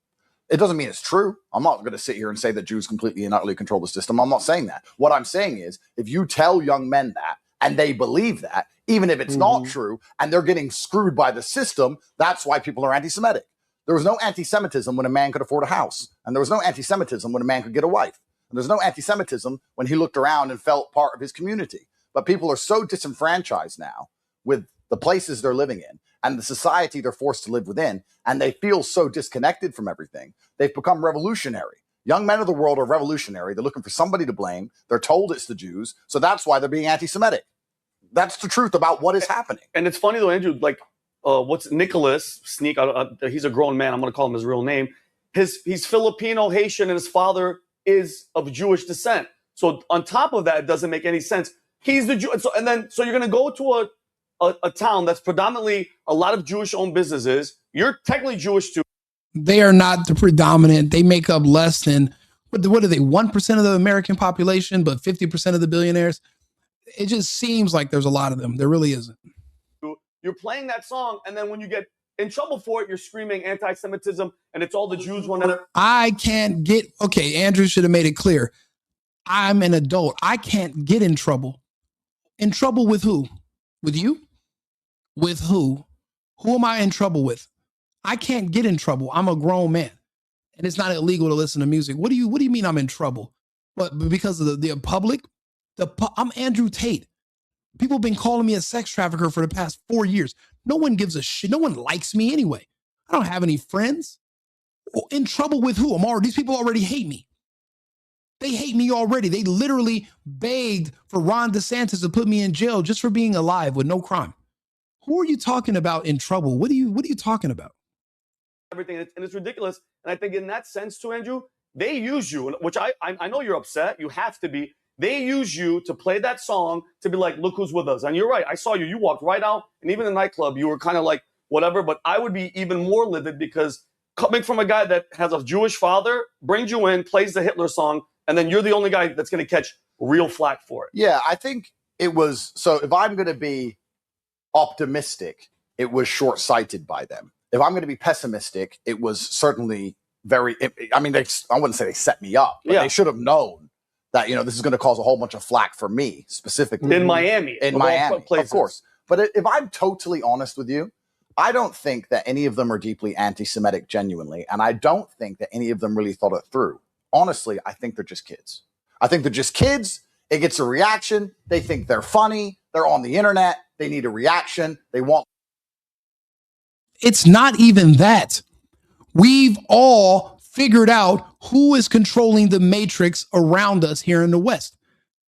It doesn't mean it's true. I'm not going to sit here and say that Jews completely and utterly control the system. I'm not saying that. What I'm saying is, if you tell young men that and they believe that, even if it's not true and they're getting screwed by the system, that's why people are anti-Semitic. There was no anti-Semitism when a man could afford a house. And there was no anti-Semitism when a man could get a wife. And there's no anti-Semitism when he looked around and felt part of his community. But people are so disenfranchised now with the places they're living in and the society they're forced to live within, and they feel so disconnected from everything. They've become revolutionary. Young men of the world are revolutionary. They're looking for somebody to blame. They're told it's the Jews. So that's why they're being anti-Semitic. That's the truth about what is happening. And it's funny though, Andrew, like what's Nicholas Sneak? He's a grown man. I'm going to call him his real name. He's Filipino, Haitian, and his father is of Jewish descent. So on top of that, it doesn't make any sense. He's the Jew. So you're going to go to a town that's predominantly a lot of Jewish-owned businesses. You're technically Jewish too. They are not the predominant. They make up less than, what are they, 1% of the American population, but 50% of the billionaires? It just seems like there's a lot of them. There really isn't. You're playing that song, and then when you get in trouble for it, you're screaming anti-Semitism, and it's all the Jews want to. I can't get, okay, Andrew should have made it clear. I'm an adult. I can't get in trouble. In trouble with who? With you? With who? Who am I in trouble with? I can't get in trouble. I'm a grown man. And it's not illegal to listen to music. What do you mean I'm in trouble? But because of the public? I'm Andrew Tate. People have been calling me a sex trafficker for the past 4 years. No one gives a shit. No one likes me anyway. I don't have any friends. In trouble with who? These people already hate me. They hate me already. They literally begged for Ron DeSantis to put me in jail just for being alive with no crime. Who are you talking about in trouble? What are you talking about? Everything, and it's ridiculous. And I think in that sense too, Andrew, they use you, which I know you're upset. You have to be. They use you to play that song to be like, look who's with us. And you're right. I saw you. You walked right out. And even in the nightclub, you were kind of like, whatever. But I would be even more livid because coming from a guy that has a Jewish father, brings you in, plays the Hitler song, and then you're the only guy that's going to catch real flack for it. Yeah, I think it was. So if I'm going to be optimistic, it was short-sighted by them. If I'm going to be pessimistic, it was certainly very, I mean, I wouldn't say they set me up, but they should have known that, this is going to cause a whole bunch of flack for me specifically. In Miami. In Miami, of course. But if I'm totally honest with you, I don't think that any of them are deeply anti-Semitic genuinely. And I don't think that any of them really thought it through. Honestly, I think they're just kids. I think they're just kids. It gets a reaction. They think they're funny. They're on the internet. They need a reaction. They want. It's not even that. We've all figured out who is controlling the matrix around us here in the West.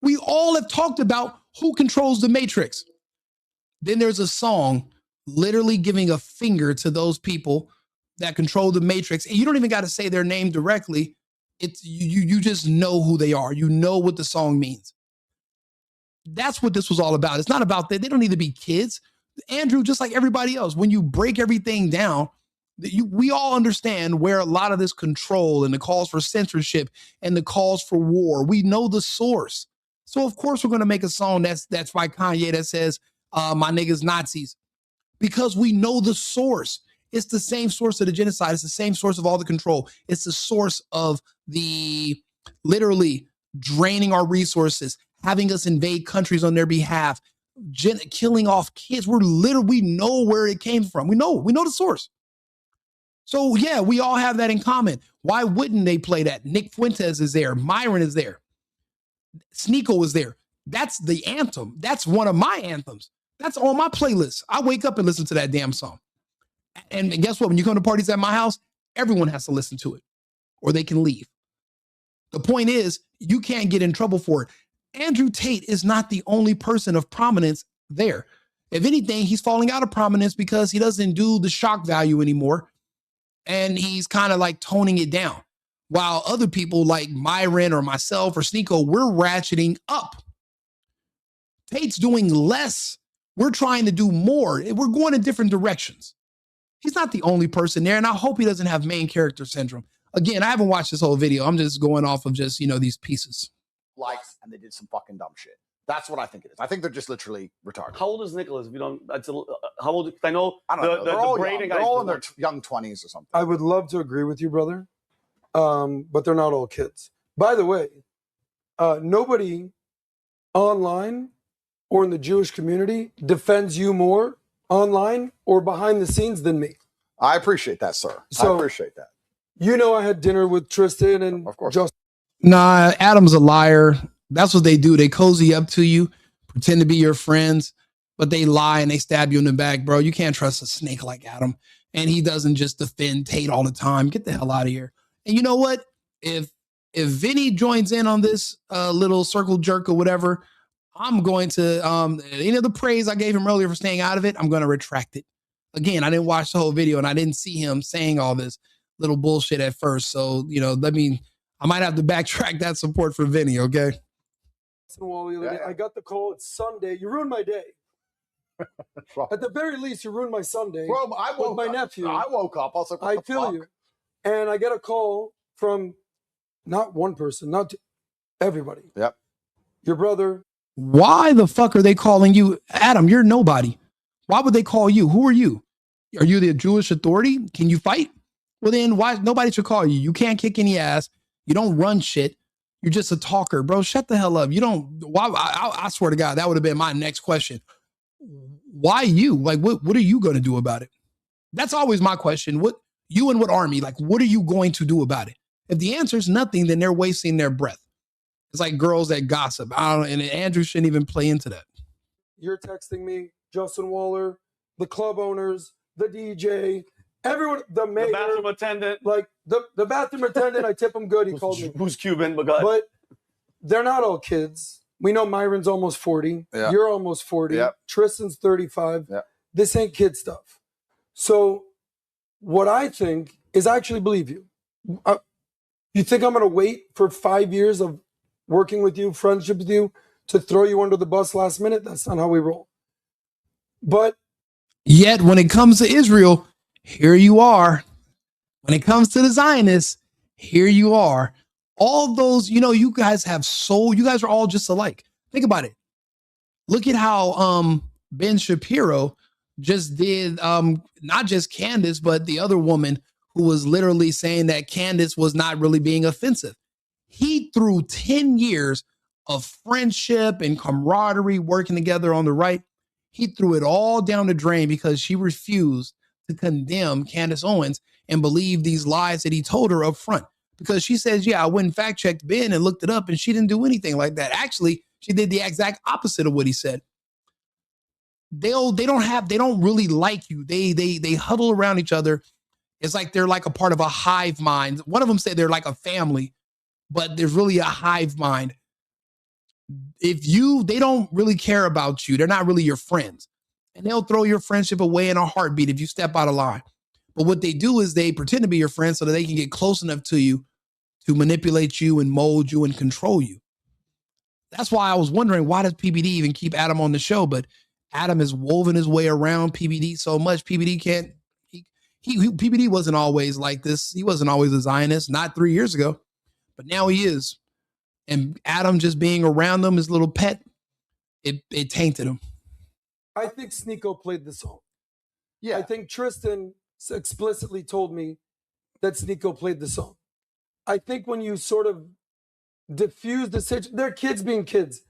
We all have talked about who controls the matrix. Then there's a song literally giving a finger to those people that control the matrix. And you don't even got to say their name directly. It's you just know who they are. You know what the song means. That's what this was all about. It's not about that. They don't need to be kids. Andrew, just like everybody else, when you break everything down, we all understand where a lot of this control and the calls for censorship and the calls for war, we know the source. So of course we're going to make a song that's by Kanye that says, my niggas Nazis, because we know the source. It's the same source of the genocide. It's the same source of all the control. It's the source of the literally draining our resources, having us invade countries on their behalf, killing off kids. We know where it came from. We know the source. So yeah, we all have that in common. Why wouldn't they play that? Nick Fuentes is there. Myron is there. Sneeko is there. That's the anthem. That's one of my anthems. That's on my playlist. I wake up and listen to that damn song. And guess what? When you come to parties at my house, everyone has to listen to it or they can leave. The point is, you can't get in trouble for it. Andrew Tate is not the only person of prominence there. If anything, he's falling out of prominence because he doesn't do the shock value anymore. And he's kind of like toning it down. While other people like Myron or myself or Sneeko, we're ratcheting up. Tate's doing less. We're trying to do more. We're going in different directions. He's not the only person there, and I hope he doesn't have main character syndrome. Again, I haven't watched this whole video. I'm just going off of just, these pieces. Likes, and they did some fucking dumb shit. That's what I think it is. I think they're just literally retarded. How old is Nicholas? If you don't, how old? I know. I don't know. They're all in their young 20s or something. I would love to agree with you, brother, but they're not all kids. By the way, nobody online or in the Jewish community defends you more online or behind the scenes than me. I appreciate that, sir. I appreciate that. I had dinner with Tristan and of course. Justin. Nah, Adam's a liar. That's what they do. They cozy up to you, pretend to be your friends, but they lie and they stab you in the back, bro. You can't trust a snake like Adam. And he doesn't just defend Tate all the time. Get the hell out of here. And you know what? If Vinny joins in on this little circle jerk or whatever, I'm going to, any of the praise I gave him earlier for staying out of it, I'm going to retract it. again, I didn't watch the whole video and I didn't see him saying all this little bullshit at first. So, I might have to backtrack that support for Vinny, okay? I got the call. It's Sunday. You ruined my day. At the very least, you ruined my Sunday. Bro, I woke with my nephew. I woke up. I was like, I feel you. And I get a call from not one person, not two, everybody. Yep. Your brother. Why the fuck are they calling you? Adam, you're nobody. Why would they call you? Who are you? Are you the Jewish Authority? Can you fight? Well, then why nobody should call you? You can't kick any ass. You don't run shit. You're just a talker, bro. Shut the hell up. You don't. Why? I swear to God, that would have been my next question. Why you? Like, what are you going to do about it? That's always my question. What army? Like, what are you going to do about it? If the answer is nothing, then they're wasting their breath. It's like girls that gossip. I don't know, and Andrew shouldn't even play into that. You're texting me, Justin Waller, the club owners, the DJ, everyone, the mayor, the bathroom attendant. Like the bathroom attendant, I tip him good. He called me. Who's Cuban? But they're not all kids. We know Myron's almost 40. Yeah. You're almost 40. Yep. Tristan's 35. Yep. This ain't kid stuff. So what I think is I actually believe you. You think I'm going to wait for 5 years of working with you, friendship with you, to throw you under the bus last minute? That's not how we roll. But yet when it comes to Israel, here you are. When it comes to the Zionists, here you are. All those, you guys have you guys are all just alike. Think about it. Look at how Ben Shapiro just did not just Candace, but the other woman who was literally saying that Candace was not really being offensive. He threw 10 years of friendship and camaraderie working together on the right. He threw it all down the drain because she refused to condemn Candace Owens and believe these lies that he told her up front. Because she says, yeah, I went and fact checked Ben and looked it up, and she didn't do anything like that. Actually, she did the exact opposite of what he said. They don't really like you. They huddle around each other. It's like they're like a part of a hive mind. One of them said they're like a family, but there's really a hive mind. They don't really care about you. They're not really your friends. And they'll throw your friendship away in a heartbeat if you step out of line. But what they do is they pretend to be your friend so that they can get close enough to you to manipulate you and mold you and control you. That's why I was wondering, why does PBD even keep Adam on the show? But Adam has woven his way around PBD so much. PBD PBD wasn't always like this. He wasn't always a Zionist, not 3 years ago, but now he is. And Adam just being around him, his little pet, it tainted him. I think Sneeko played the song. Yeah. I think Tristan explicitly told me that Sneeko played the song. I think when you sort of diffuse the situation, they're kids being kids.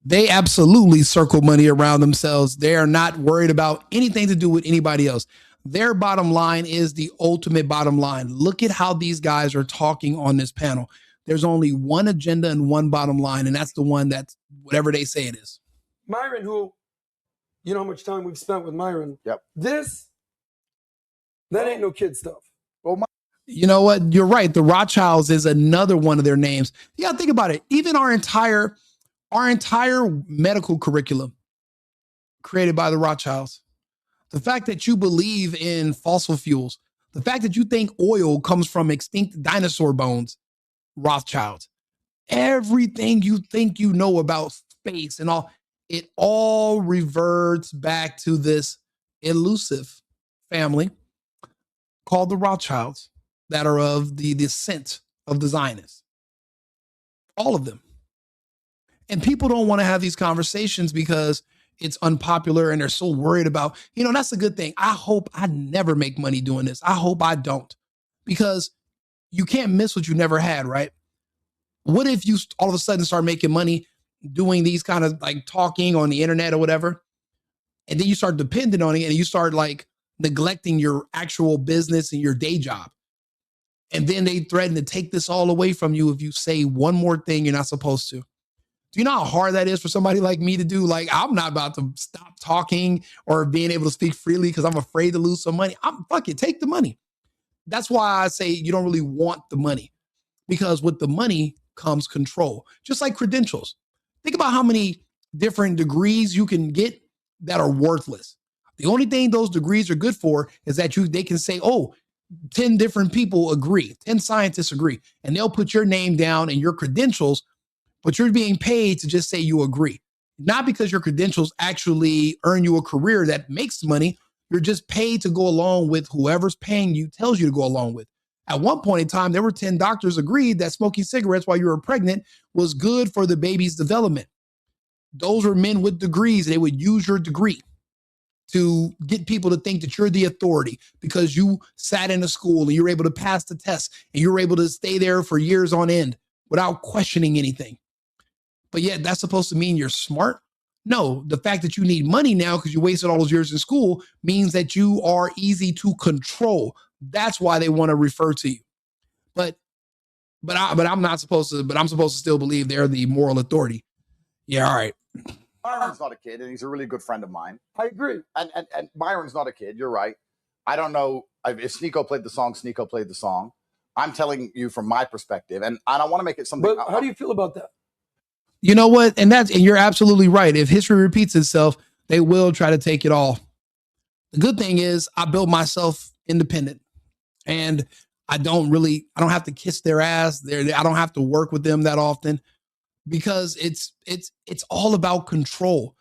They absolutely circle money around themselves. They are not worried about anything to do with anybody else. Their bottom line is the ultimate bottom line. Look at how these guys are talking on this panel. There's only one agenda and one bottom line, and that's the one that's whatever they say it is. Myron, who, you know how much time we've spent with Myron. Yep. That ain't no kid stuff. Well, you know what? You're right. The Rothschilds is another one of their names. You gotta think about it. Even our entire medical curriculum created by the Rothschilds. The fact that you believe in fossil fuels, the fact that you think oil comes from extinct dinosaur bones, Rothschilds. Everything you think you know about space and all, it all reverts back to this elusive family called the Rothschilds that are of the descent of the Zionists. All of them. And people don't want to have these conversations because it's unpopular and they're so worried about, that's a good thing. I hope I never make money doing this. I hope I don't, because you can't miss what you never had, right? What if you all of a sudden start making money doing these kind of like talking on the internet or whatever, and then you start depending on it and you start like neglecting your actual business and your day job. And then they threaten to take this all away from you if you say one more thing you're not supposed to. Do you know how hard that is for somebody like me to do? Like, I'm not about to stop talking or being able to speak freely because I'm afraid to lose some money. Fuck it, take the money. That's why I say you don't really want the money, because with the money comes control, just like credentials. Think about how many different degrees you can get that are worthless. The only thing those degrees are good for is that they can say, oh, 10 different people agree, 10 scientists agree, and they'll put your name down and your credentials, but you're being paid to just say you agree. Not because your credentials actually earn you a career that makes money. You're just paid to go along with whoever's paying you tells you to go along with. At one point in time, there were 10 doctors agreed that smoking cigarettes while you were pregnant was good for the baby's development. Those were men with degrees. They would use your degree to get people to think that you're the authority because you sat in a school and you're able to pass the test and you're able to stay there for years on end without questioning anything. But yet that's supposed to mean you're smart? No, the fact that you need money now because you wasted all those years in school means that you are easy to control. That's why they want to refer to you. But I'm not supposed to, but I'm supposed to still believe they're the moral authority. Yeah, all right. Byron's not a kid, and he's a really good friend of mine. I agree. And Byron's not a kid. You're right. I don't know if Sneeko played the song. Sneeko played the song. I'm telling you from my perspective, and I don't want to make it something. But how do you feel about that? You know what? And you're absolutely right. If history repeats itself, they will try to take it all. The good thing is I built myself independent, and I don't have to kiss their ass. I don't have to work with them that often. Because it's all about control.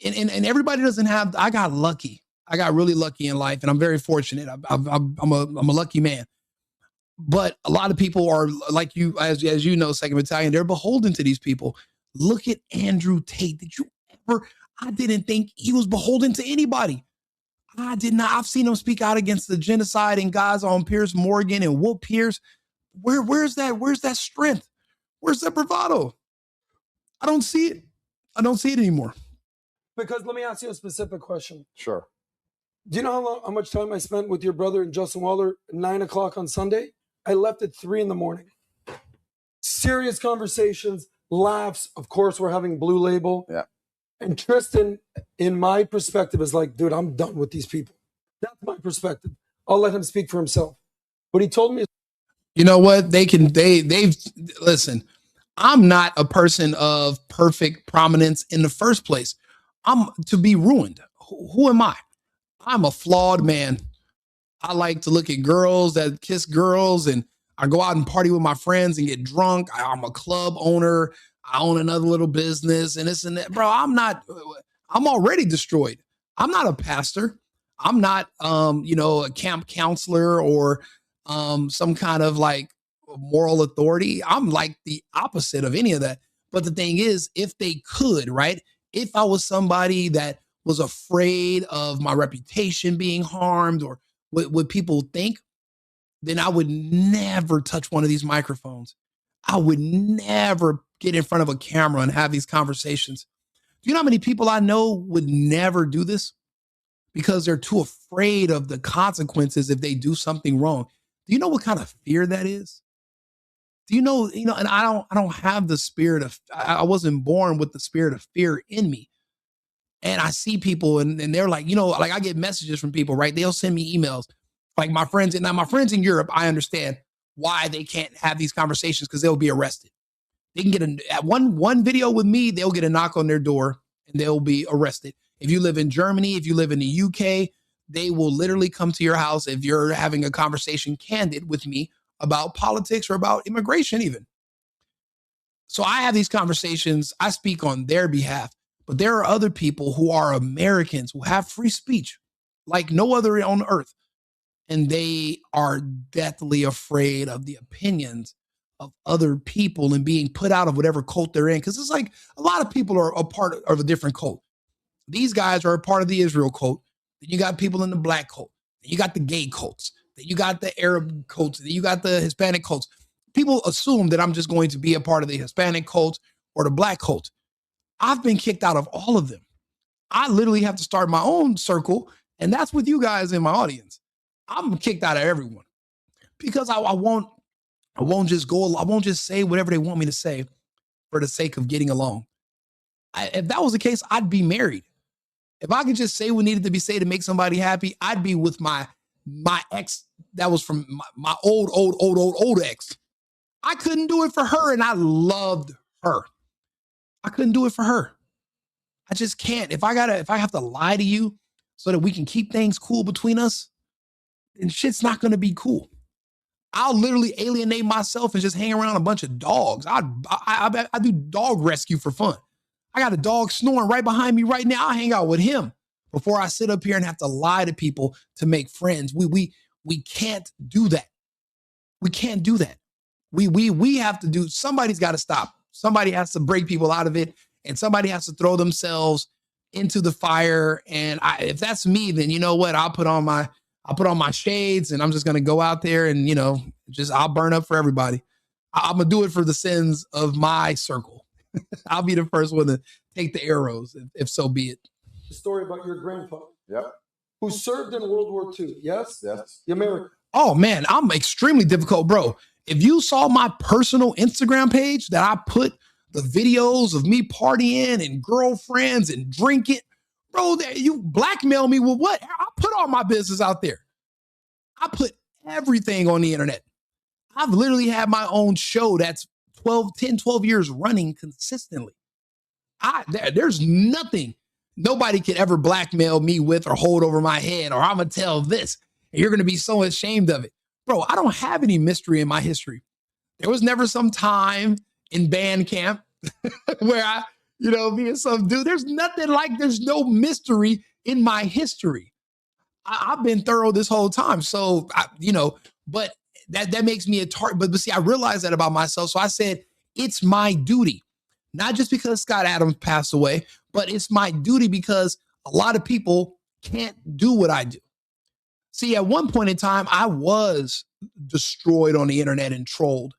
And everybody doesn't have, I got lucky. I got really lucky in life and I'm very fortunate. I'm a lucky man. But a lot of people are like you, as you know, Second Battalion, they're beholden to these people. Look at Andrew Tate. I didn't think he was beholden to anybody. I did not. I've seen him speak out against the genocide and guys on Piers Morgan and Whoop Pierce. Where's that strength? Where's that bravado? I don't see it. I don't see it anymore. Because let me ask you a specific question. Sure. Do you know how much time I spent with your brother and Justin Waller at 9 o'clock on Sunday? I left at 3 a.m. Serious conversations, laughs. Of course, we're having Blue Label. Yeah. And Tristan, in my perspective, is like, dude, I'm done with these people. That's my perspective. I'll let him speak for himself. But he told me, you know what? They've listen. I'm not a person of perfect prominence in the first place. I'm to be ruined. Who am I? I'm a flawed man. I like to look at girls that kiss girls and I go out and party with my friends and get drunk. I'm a club owner. I own another little business and this and that. Bro, I'm already destroyed. I'm not a pastor. I'm not, a camp counselor or some kind of like moral authority. I'm like the opposite of any of that. But the thing is, if they could, right? If I was somebody that was afraid of my reputation being harmed or what people think, then I would never touch one of these microphones. I would never get in front of a camera and have these conversations. Do you know how many people I know would never do this? Because they're too afraid of the consequences if they do something wrong. Do you know what kind of fear that is? Do you know, and I don't have the spirit of, I wasn't born with the spirit of fear in me. And I see people and they're like, like I get messages from people, right? They'll send me emails. Like my friends in Europe, I understand why they can't have these conversations because they'll be arrested. They can get one video with me, they'll get a knock on their door and they'll be arrested. If you live in Germany, if you live in the UK, they will literally come to your house if you're having a conversation candid with me about politics or about immigration even. So I have these conversations, I speak on their behalf, but there are other people who are Americans who have free speech like no other on earth. And they are deathly afraid of the opinions of other people and being put out of whatever cult they're in. Because it's like a lot of people are a part of a different cult. These guys are a part of the Israel cult. Then you got people in the black cult. Then you got the gay cults. Then you got the Arab cults. Then you got the Hispanic cults. People assume that I'm just going to be a part of the Hispanic cult or the black cult. I've been kicked out of all of them. I literally have to start my own circle. And that's with you guys in my audience. I'm kicked out of everyone because I won't just say whatever they want me to say for the sake of getting along. If that was the case, I'd be married. If I could just say what needed to be said to make somebody happy, I'd be with my ex that was from my old ex. I couldn't do it for her and I loved her. I couldn't do it for her. I just can't. If I have to lie to you so that we can keep things cool between us, then shit's not going to be cool. I'll literally alienate myself and just hang around a bunch of dogs. I do dog rescue for fun. I got a dog snoring right behind me right now. I hang out with him before I sit up here and have to lie to people to make friends. We can't do that. We can't do that. We have to do, somebody's got to stop. Somebody has to break people out of it, and somebody has to throw themselves into the fire. And if that's me, then you know what? I'll put on my shades, and I'm just going to go out there and, I'll burn up for everybody. I'm going to do it for the sins of my circle. I'll be the first one to take the arrows, if so be it. The story about your grandfather. Yep. Who served in World War II. Yes? Yes. The American. Oh, man, I'm extremely difficult, bro. If you saw my personal Instagram page that I put the videos of me partying and girlfriends and drinking, bro, you blackmail me with what? I put all my business out there. I put everything on the internet. I've literally had my own show that's 12 years running consistently. There's nothing nobody could ever blackmail me with or hold over my head, or I'm going to tell this, and you're going to be so ashamed of it. Bro, I don't have any mystery in my history. There was never some time in band camp where I, me and some dude, there's no mystery in my history. I've been thorough this whole time. So, but that makes me a target. But see, I realized that about myself. So I said, it's my duty, not just because Scott Adams passed away, but it's my duty because a lot of people can't do what I do. See, at one point in time, I was destroyed on the internet and trolled.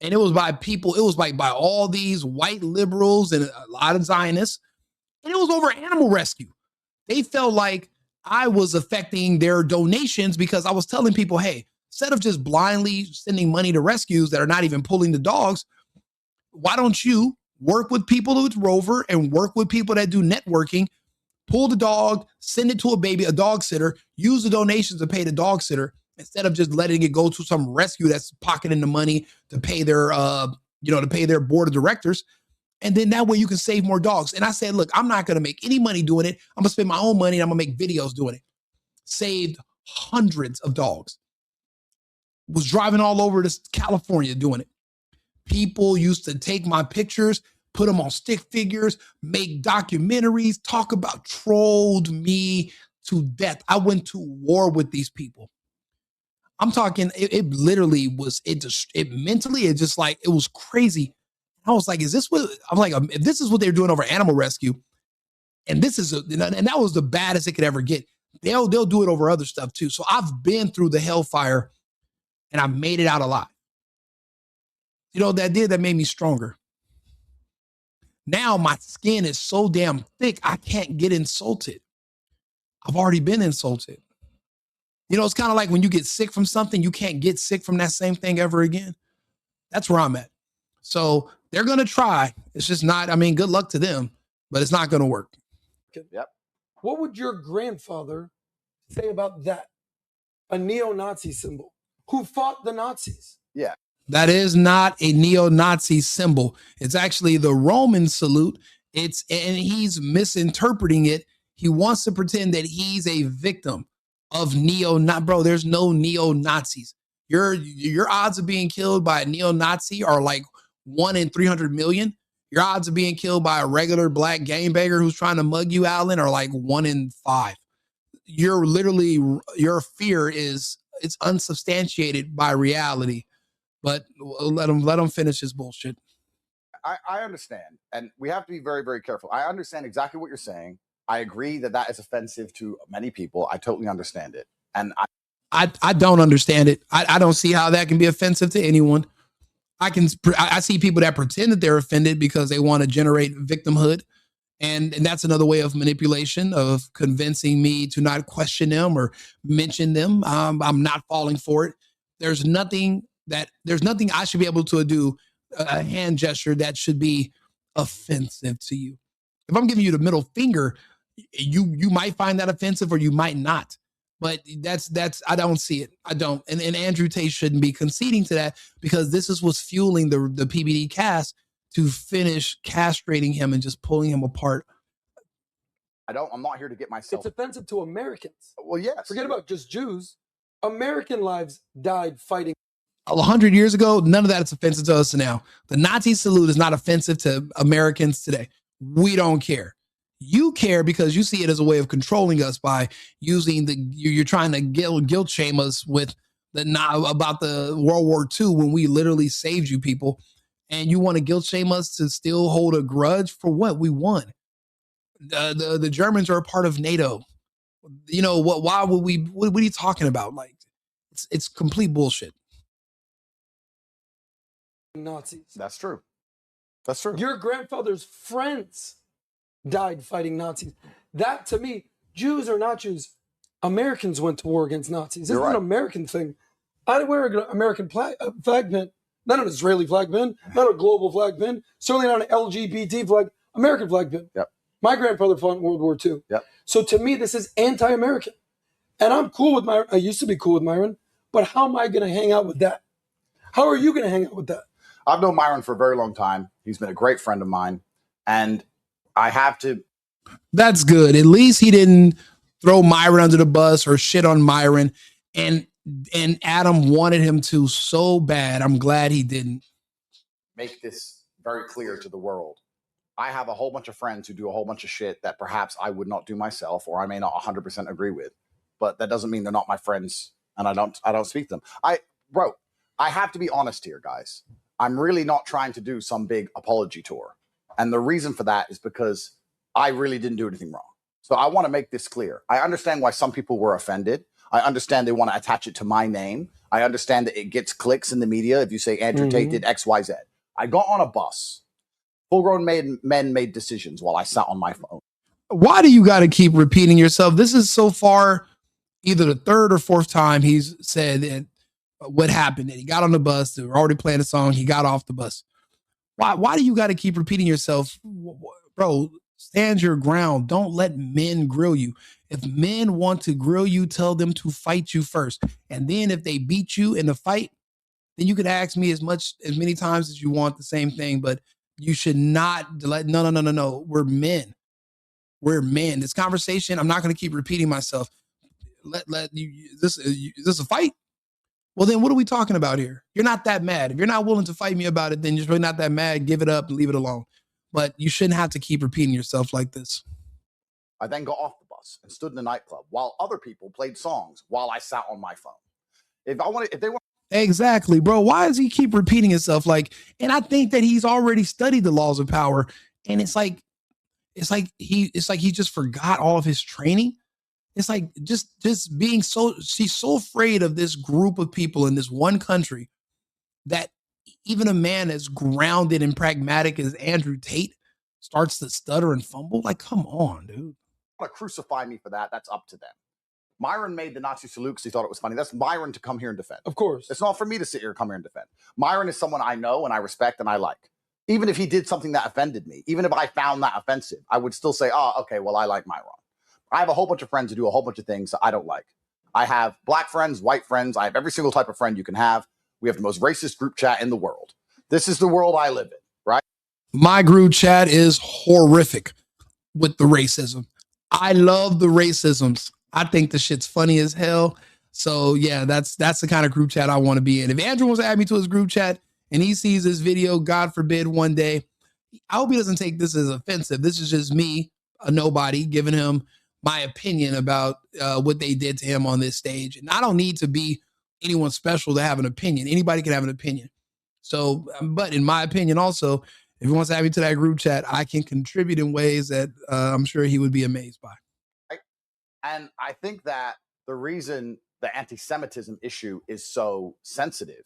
And it was by people, it was like by all these white liberals and a lot of Zionists. And it was over animal rescue. They felt like I was affecting their donations because I was telling people, hey, instead of just blindly sending money to rescues that are not even pulling the dogs, why don't you work with people with Rover and work with people that do networking, pull the dog, send it to a dog sitter, use the donations to pay the dog sitter instead of just letting it go to some rescue that's pocketing the money to pay their, to pay their board of directors. And then that way you can save more dogs. And I said, look, I'm not going to make any money doing it. I'm going to spend my own money and I'm going to make videos doing it. Saved hundreds of dogs. Was driving all over this California doing it. People used to take my pictures, put them on stick figures, make documentaries, trolled me to death. I went to war with these people. I'm talking, it literally was, it was crazy. I was like, if this is what they're doing over animal rescue, and that was the baddest it could ever get, they'll do it over other stuff too. So I've been through the hellfire and I made it out alive. That made me stronger. Now my skin is so damn thick, I can't get insulted. I've already been insulted. It's kind of like when you get sick from something, you can't get sick from that same thing ever again. That's where I'm at. So they're going to try. It's just not, good luck to them, but it's not going to work. Yep. What would your grandfather say about that? A neo-Nazi symbol who fought the Nazis. Yeah. That is not a neo-Nazi symbol. It's actually the Roman salute. And he's misinterpreting it. He wants to pretend that he's a victim of bro, there's no neo-Nazis. Your odds of being killed by a neo-Nazi are like 1 in 300 million. Your odds of being killed by a regular black gangbanger who's trying to mug you, Alan, are like 1 in 5. Your fear it's unsubstantiated by reality. But let him finish his bullshit. I understand. And we have to be very, very careful. I understand exactly what you're saying. I agree that is offensive to many people. I totally understand it. And I don't understand it. I don't see how that can be offensive to anyone. I see people that pretend that they're offended because they want to generate victimhood. And that's another way of manipulation, of convincing me to not question them or mention them. I'm not falling for it. There's nothing I should be able to do, a hand gesture that should be offensive to you. If I'm giving you the middle finger, you might find that offensive or you might not. But I don't see it. I don't. And Andrew Tate shouldn't be conceding to that, because this is what's fueling the PBD cast to finish castrating him and just pulling him apart. I'm not here to get myself. It's offensive to Americans. Well, yes. Forget about just Jews. American lives died fighting. 100 years ago, none of that is offensive to us now. The Nazi salute is not offensive to Americans today. We don't care. You care because you see it as a way of controlling us by using you're trying to guilt shame us with about the World War II when we literally saved you people. And you want to guilt shame us to still hold a grudge for what we won. The Germans are a part of NATO. You know what? Why would we? What are you talking about? Like, it's complete bullshit. Nazis. That's true. That's true. Your grandfather's friends died fighting Nazis. That, to me, Jews or not Jews, Americans went to war against Nazis. This is an American thing. I wear an American flag pin, not an Israeli flag pin, not a global flag pin, certainly not an LGBT flag, American flag pin. Yep. My grandfather fought in World War II. Yep. So to me, this is anti-American. And I'm cool with Myron. I used to be cool with Myron, but how am I going to hang out with that? How are you going to hang out with that? I've known Myron for a very long time. He's been a great friend of mine. And I have to. That's good. At least he didn't throw Myron under the bus or shit on Myron. And Adam wanted him to so bad. I'm glad he didn't. Make this very clear to the world. I have a whole bunch of friends who do a whole bunch of shit that perhaps I would not do myself, or I may not 100% agree with. But that doesn't mean they're not my friends, and I don't speak to them. I have to be honest here, guys. I'm really not trying to do some big apology tour. And the reason for that is because I really didn't do anything wrong. So I want to make this clear. I understand why some people were offended. I understand they want to attach it to my name. I understand that it gets clicks in the media if you say Andrew Tate did X, Y, Z. I got on a bus. Full-grown men made decisions while I sat on my phone. Why do you got to keep repeating yourself? This is so far either the third or fourth time he's said that what happened, that he got on the bus, they were already playing a song, he got off the bus. Why do you got to keep repeating yourself? Bro, stand your ground. Don't let men grill you. If men want to grill you, tell them to fight you first. And then if they beat you in the fight, then you could ask me as many times as you want the same thing, but you should not no. We're men. We're men. This conversation, I'm not going to keep repeating myself. Is this a fight? Well, then what are we talking about here? You're not that mad. If you're not willing to fight me about it, then you're really not that mad. Give it up and leave it alone. But you shouldn't have to keep repeating yourself like this. I then got off the bus and stood in the nightclub while other people played songs while I sat on my phone. If they want. Exactly, bro. Why does he keep repeating himself? And I think that he's already studied the laws of power. And it's like he just forgot all of his training. It's like just being she's so afraid of this group of people in this one country that even a man as grounded and pragmatic as Andrew Tate starts to stutter and fumble. Like, come on, dude. Want to crucify me for that? That's up to them. Myron made the Nazi salute because he thought it was funny. That's Myron to come here and defend. Of course. It's not for me to sit here and come here and defend. Myron is someone I know and I respect and I like. Even if he did something that offended me, even if I found that offensive, I would still say, oh, okay, well, I like Myron. I have a whole bunch of friends who do a whole bunch of things that I don't like. I have black friends, white friends. I have every single type of friend you can have. We have the most racist group chat in the world. This is the world I live in, right? My group chat is horrific with the racism. I love the racisms. I think the shit's funny as hell. So yeah, that's the kind of group chat I want to be in. If Andrew wants to add me to his group chat and he sees this video, God forbid one day, I hope he doesn't take this as offensive. This is just me, a nobody, giving him my opinion about what they did to him on this stage. And I don't need to be anyone special to have an opinion. Anybody can have an opinion. So, but in my opinion also, if he wants to add me to that group chat, I can contribute in ways that I'm sure he would be amazed by. And I think that the reason the anti-Semitism issue is so sensitive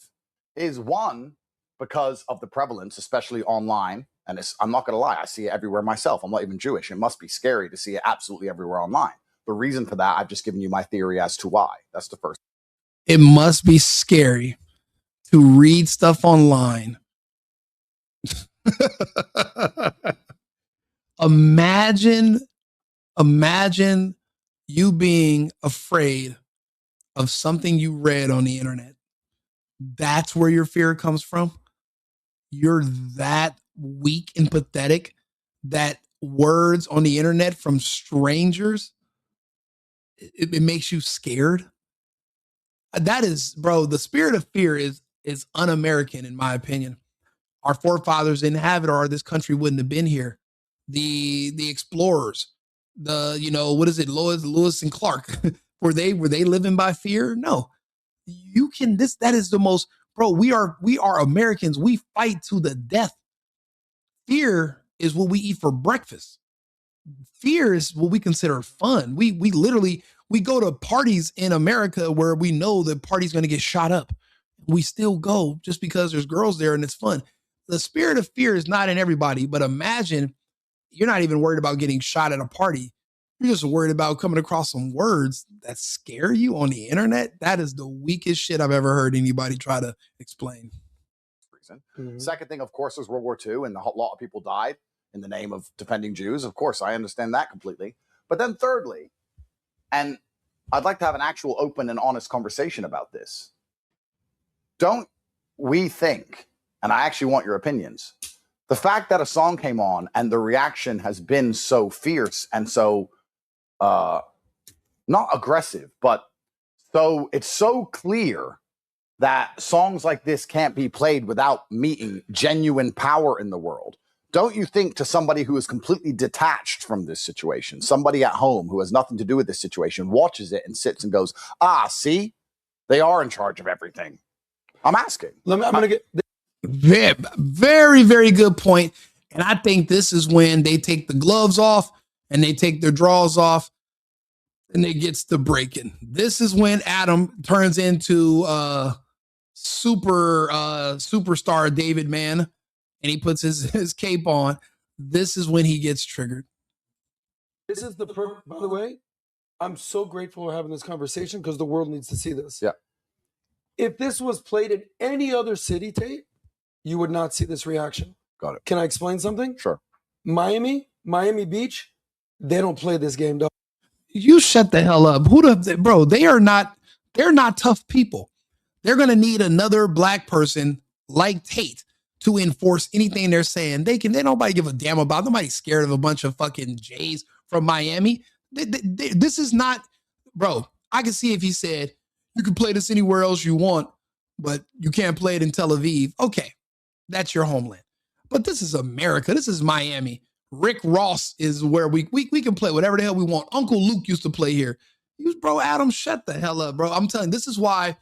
is, one, because of the prevalence, especially online. And I'm not going to lie, I see it everywhere myself. I'm not even Jewish. It must be scary to see it absolutely everywhere online. The reason for that, I've just given you my theory as to why. That's the first. It must be scary to read stuff online. Imagine you being afraid of something you read on the internet. That's where your fear comes from. You're that weak and pathetic that words on the internet from strangers, it makes you scared. That is, bro, the spirit of fear is un-American, in my opinion. Our forefathers didn't have it, or this country wouldn't have been here. The explorers, what is it, Lewis and Clark, were they living by fear? No. That is the most, bro, we are Americans. We fight to the death. Fear is what we eat for breakfast. Fear is what we consider fun. We go to parties in America where we know the party's going to get shot up. We still go just because there's girls there and it's fun. The spirit of fear is not in everybody, but imagine you're not even worried about getting shot at a party. You're just worried about coming across some words that scare you on the internet. That is the weakest shit I've ever heard anybody try to explain. Mm-hmm. Second thing, of course, was World War II, and a lot of people died in the name of defending Jews. Of course, I understand that completely. But then thirdly, and I'd like to have an actual open and honest conversation about this. Don't we think, and I actually want your opinions, the fact that a song came on and the reaction has been so fierce and so, not aggressive, but so it's so clear that songs like this can't be played without meeting genuine power in the world. Don't you think, to somebody who is completely detached from this situation, somebody at home who has nothing to do with this situation, watches it and sits and goes, see, they are in charge of everything? I'm asking. I'm going to get very, very, very good point. And I think this is when they take the gloves off and they take their drawers off and it gets to breaking. This is when Adam turns into superstar David Mann, and he puts his cape on. This is when he gets triggered. This is by the way, I'm so grateful we're having this conversation because the world needs to see this. Yeah. If this was played in any other city, Tate, you would not see this reaction. Got it. Can I explain something? Sure. Miami Beach, they don't play this game, though. You shut the hell up. Bro, they're not tough people. They're going to need another black person like Tate to enforce anything they're saying. They nobody give a damn about. Nobody's scared of a bunch of fucking Jays from Miami. This is not, bro. I can see if he said, you can play this anywhere else you want, but you can't play it in Tel Aviv. Okay, that's your homeland. But this is America. This is Miami. Rick Ross is where we can play whatever the hell we want. Uncle Luke used to play here. Bro, Adam, shut the hell up, bro. I'm telling you, this is why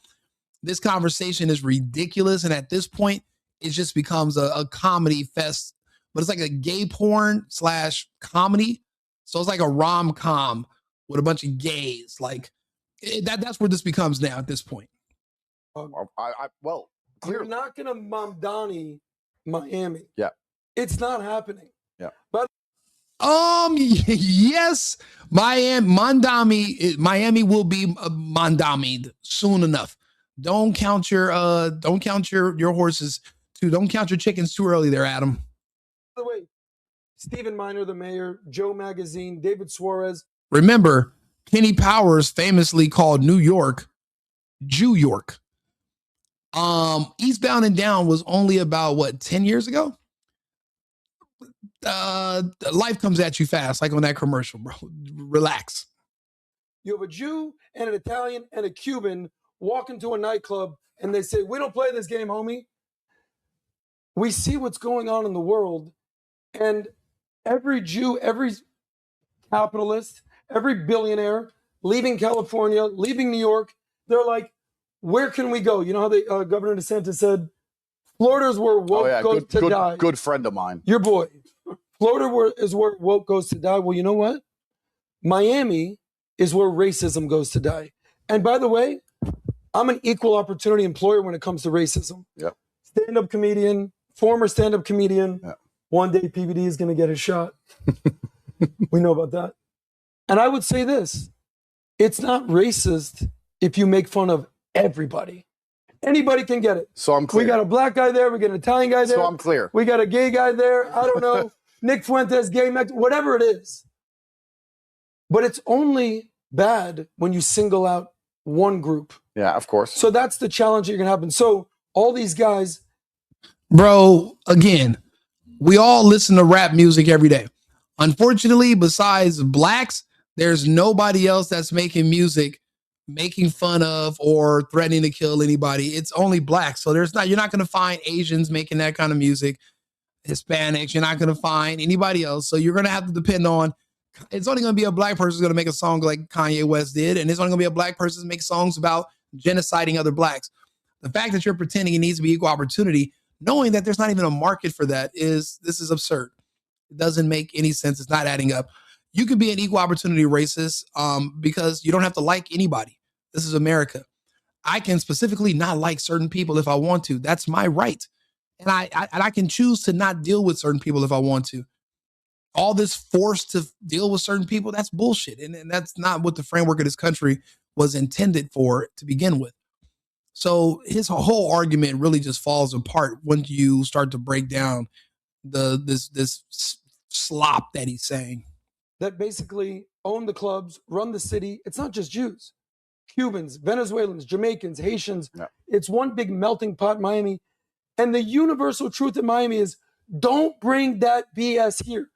this conversation is ridiculous. And at this point, it just becomes a comedy fest. But it's like a gay porn / comedy. So it's like a rom-com with a bunch of gays. Like, that's where this becomes now at this point. Well, you're not going to Mamdani Miami. Yeah. It's not happening. Yeah. But yes, Miami will be Mondami'd soon enough. Don't count your horses don't count your chickens too early there, Adam. By the way, Stephen Miner, the mayor, Joe Magazine, David Suarez. Remember, Kenny Powers famously called New York Jew York. Eastbound and Down was only about 10 years ago? Life comes at you fast, like on that commercial, bro. Relax. You have a Jew and an Italian and a Cuban walk into a nightclub and they say, we don't play this game, homie. We see what's going on in the world, and every Jew, every capitalist, every billionaire leaving California, leaving New York, they're like, where can we go? You know how Governor DeSantis said, Florida's where woke goes to die. Good friend of mine. Your boy. Florida is where woke goes to die. Well, you know what? Miami is where racism goes to die. And by the way, I'm an equal opportunity employer when it comes to racism. Yep. Stand-up comedian, former stand-up comedian. Yep. One day PBD is going to get his shot. We know about that. And I would say this. It's not racist if you make fun of everybody. Anybody can get it. So I'm clear. We got a black guy there. We got an Italian guy there. So I'm clear. We got a gay guy there. I don't know. Nick Fuentes, gay, whatever it is. But it's only bad when you single out one group. Yeah, of course. So that's the challenge that you're going to happen. So all these guys. Bro, again, we all listen to rap music every day. Unfortunately, besides blacks, there's nobody else that's making music, making fun of or threatening to kill anybody. It's only blacks. So you're not going to find Asians making that kind of music, Hispanics. You're not going to find anybody else. So you're going to have to depend on, it's only going to be a black person who's going to make a song like Kanye West did. And it's only going to be a black person who makes songs about genociding other blacks. The fact that you're pretending it needs to be equal opportunity, knowing that there's not even a market for that, this is absurd. It doesn't make any sense. It's not adding up. You could be an equal opportunity racist because you don't have to like anybody. This is America. I can specifically not like certain people if I want to. That's my right. And I can choose to not deal with certain people if I want to. All this force to deal with certain people, that's bullshit. And that's not what the framework of this country was intended for to begin with. So his whole argument really just falls apart when you start to break down this slop that he's saying. That basically own the clubs, run the city. It's not just Jews. Cubans, Venezuelans, Jamaicans, Haitians. No. It's one big melting pot, Miami. And the universal truth in Miami is don't bring that BS here.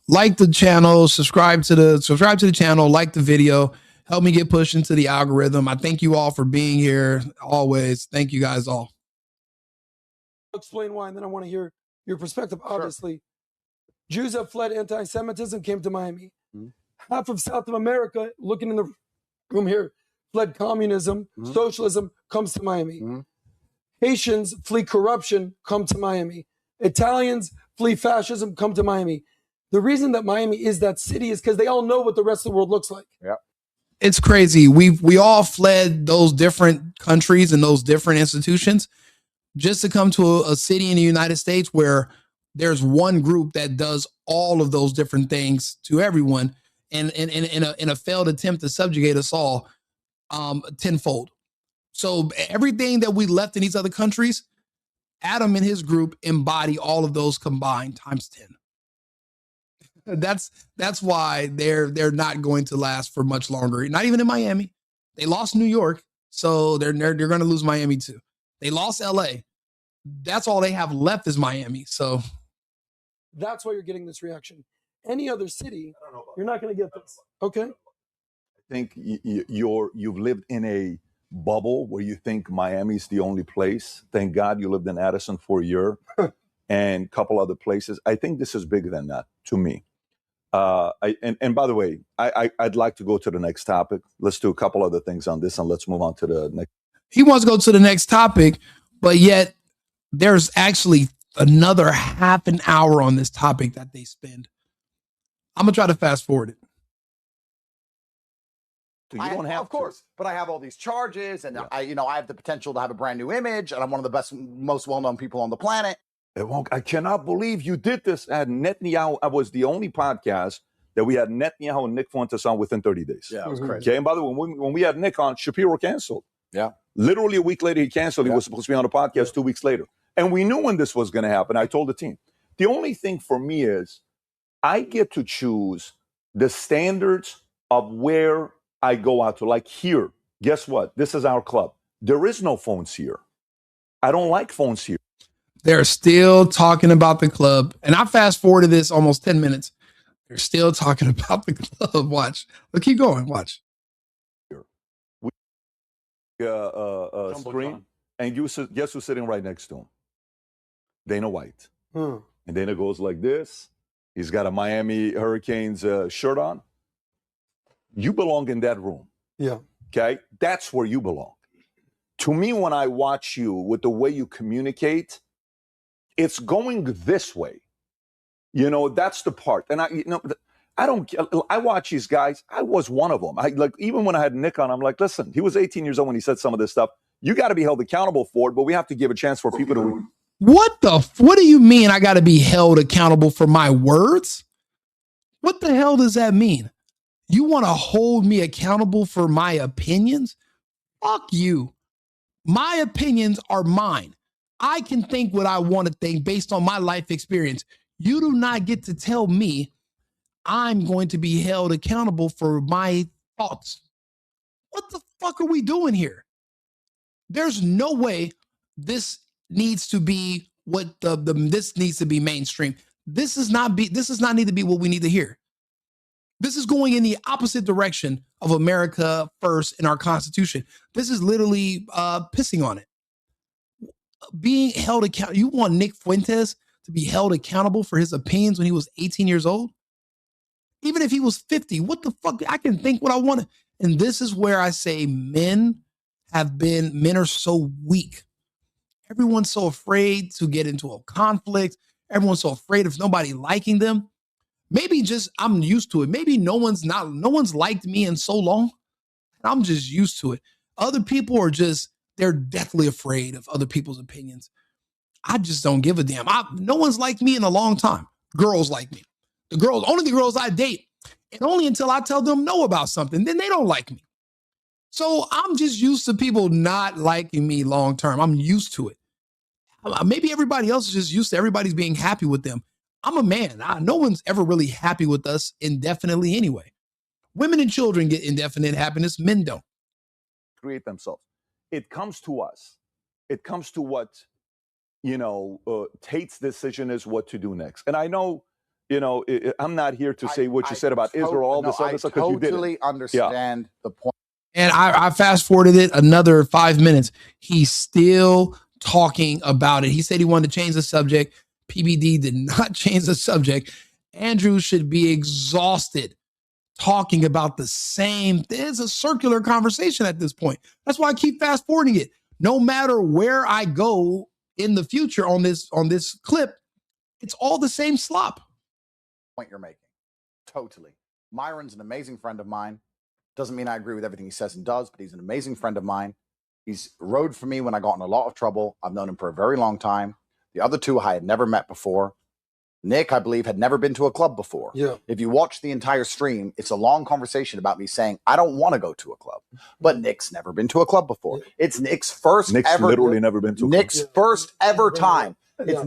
Like the channel, subscribe to the channel, like the video. Help me get pushed into the algorithm. I thank you all for being here. Always. Thank you guys all. I'll explain why, and then I want to hear your perspective. Obviously, sure. Jews have fled anti-Semitism, came to Miami. Mm-hmm. Half of South America, looking in the room here, fled communism, socialism, comes to Miami. Mm-hmm. Haitians flee corruption, come to Miami. Italians flee fascism, come to Miami. The reason that Miami is that city is because they all know what the rest of the world looks like. Yeah. It's crazy. We all fled those different countries and those different institutions just to come to a city in the United States where there's one group that does all of those different things to everyone, and in a failed attempt to subjugate us all tenfold. So everything that we left in these other countries, Adam and his group embody all of those combined times 10. That's why they're not going to last for much longer. Not even in Miami. They lost New York, so they're going to lose Miami too. They lost LA. That's all they have left is Miami. So that's why you're getting this reaction. Any other city, you're not going to get this. Okay. I think you've lived in a bubble where you think Miami's the only place. Thank God you lived in Addison for a year and a couple other places. I think this is bigger than that to me. And by the way, I'd like to go to the next topic. Let's do a couple other things on this and let's move on to the next. He wants to go to the next topic, but yet there's actually another half an hour on this topic that they spend. I'm going to try to fast forward it. You don't have, of course, but I have all these charges, and I have the potential to have a brand new image, and I'm one of the best, most well-known people on the planet. I cannot believe you did this. I had Netanyahu. I was the only podcast that we had Netanyahu and Nick Fuentes on within 30 days. Yeah, it was crazy. Okay, and by the way, when we had Nick on, Shapiro canceled. Yeah. Literally a week later, he canceled. He was supposed to be on the podcast 2 weeks later. And we knew when this was going to happen. I told the team. The only thing for me is I get to choose the standards of where I go out to. Like here, guess what? This is our club. There is no phones here. I don't like phones here. They're still talking about the club. And I fast forwarded this almost 10 minutes. They're still talking about the club. Watch. Look, keep going. Watch. Screen. And guess who's sitting right next to him? Dana White. And Dana goes like this. He's got a Miami Hurricanes shirt on. You belong in that room. Yeah. Okay? That's where you belong. To me, when I watch you with the way you communicate, it's going this way. That's the part. And I watch these guys. I was one of them. Even when I had Nick on, I'm like, listen, he was 18 years old when he said some of this stuff. You got to be held accountable for it, but we have to give a chance for people to. What do you mean I got to be held accountable for my words? What the hell does that mean? You want to hold me accountable for my opinions? Fuck you. My opinions are mine. I can think what I want to think based on my life experience. You do not get to tell me I'm going to be held accountable for my thoughts. What the fuck are we doing here? There's no way this needs to be this needs to be mainstream. This does not need to be what we need to hear. This is going in the opposite direction of America first in our Constitution. This is literally pissing on it. Being held accountable. You want Nick Fuentes to be held accountable for his opinions when he was 18 years old? Even if he was 50, what the fuck? I can think what I want. And this is where I say men are so weak. Everyone's so afraid to get into a conflict. Everyone's so afraid of nobody liking them. Maybe just I'm used to it. Maybe no one's liked me in so long. I'm just used to it. Other people are they're deathly afraid of other people's opinions. I just don't give a damn. No one's liked me in a long time. Girls like me. Only the girls I date. And only until I tell them no about something, then they don't like me. So I'm just used to people not liking me long term. I'm used to it. Maybe everybody else is just used to everybody's being happy with them. I'm a man. No one's ever really happy with us indefinitely anyway. Women and children get indefinite happiness. Men don't. Create themselves. It comes to us. It comes to what, Tate's decision is what to do next. And I know, I'm not here to say what you said about Israel, all this other stuff, because you didn't. I totally understand the point. And I fast forwarded it another 5 minutes. He's still talking about it. He said he wanted to change the subject. PBD did not change the subject. Andrew should be exhausted talking about the same. It's a circular conversation at this point. That's why I keep fast forwarding it. No matter where I go in the future on this clip, it's all the same slop. Point you're making. Totally. Myron's an amazing friend of mine. Doesn't mean I agree with everything he says and does, but he's an amazing friend of mine. He's rode for me when I got in a lot of trouble. I've known him for a very long time. The other two I had never met before. Nick, I believe, had never been to a club before. Yeah. If you watch the entire stream, it's a long conversation about me saying, I don't want to go to a club. But Nick's never been to a club before. It's Nick's literally never been to a club. Nick's first ever time. Yeah.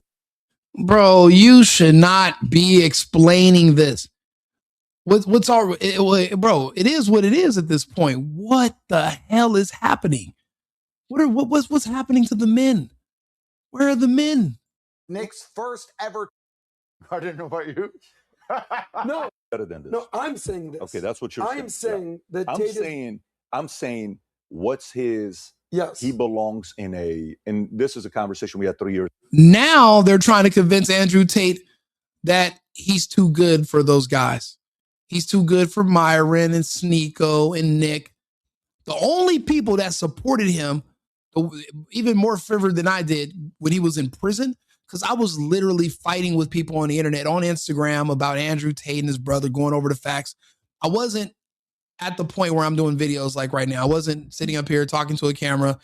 Bro, you should not be explaining this. What's our bro? It is what it is at this point. What the hell is happening? What's happening to the men? Where are the men? Nick's first ever. I didn't know about you. No, better than this. No, I'm saying this. Okay, that's what you're saying. I'm saying that I'm saying what's his. Yes, he belongs and this is a conversation we had 3 years. Now they're trying to convince Andrew Tate that he's too good for those guys. He's too good for Myron and Sneeko and Nick. The only people that supported him, even more fervent than I did when he was in prison, because I was literally fighting with people on the internet, on Instagram, about Andrew Tate and his brother, going over the facts. I wasn't at the point where I'm doing videos like right now. I wasn't sitting up here talking to a camera.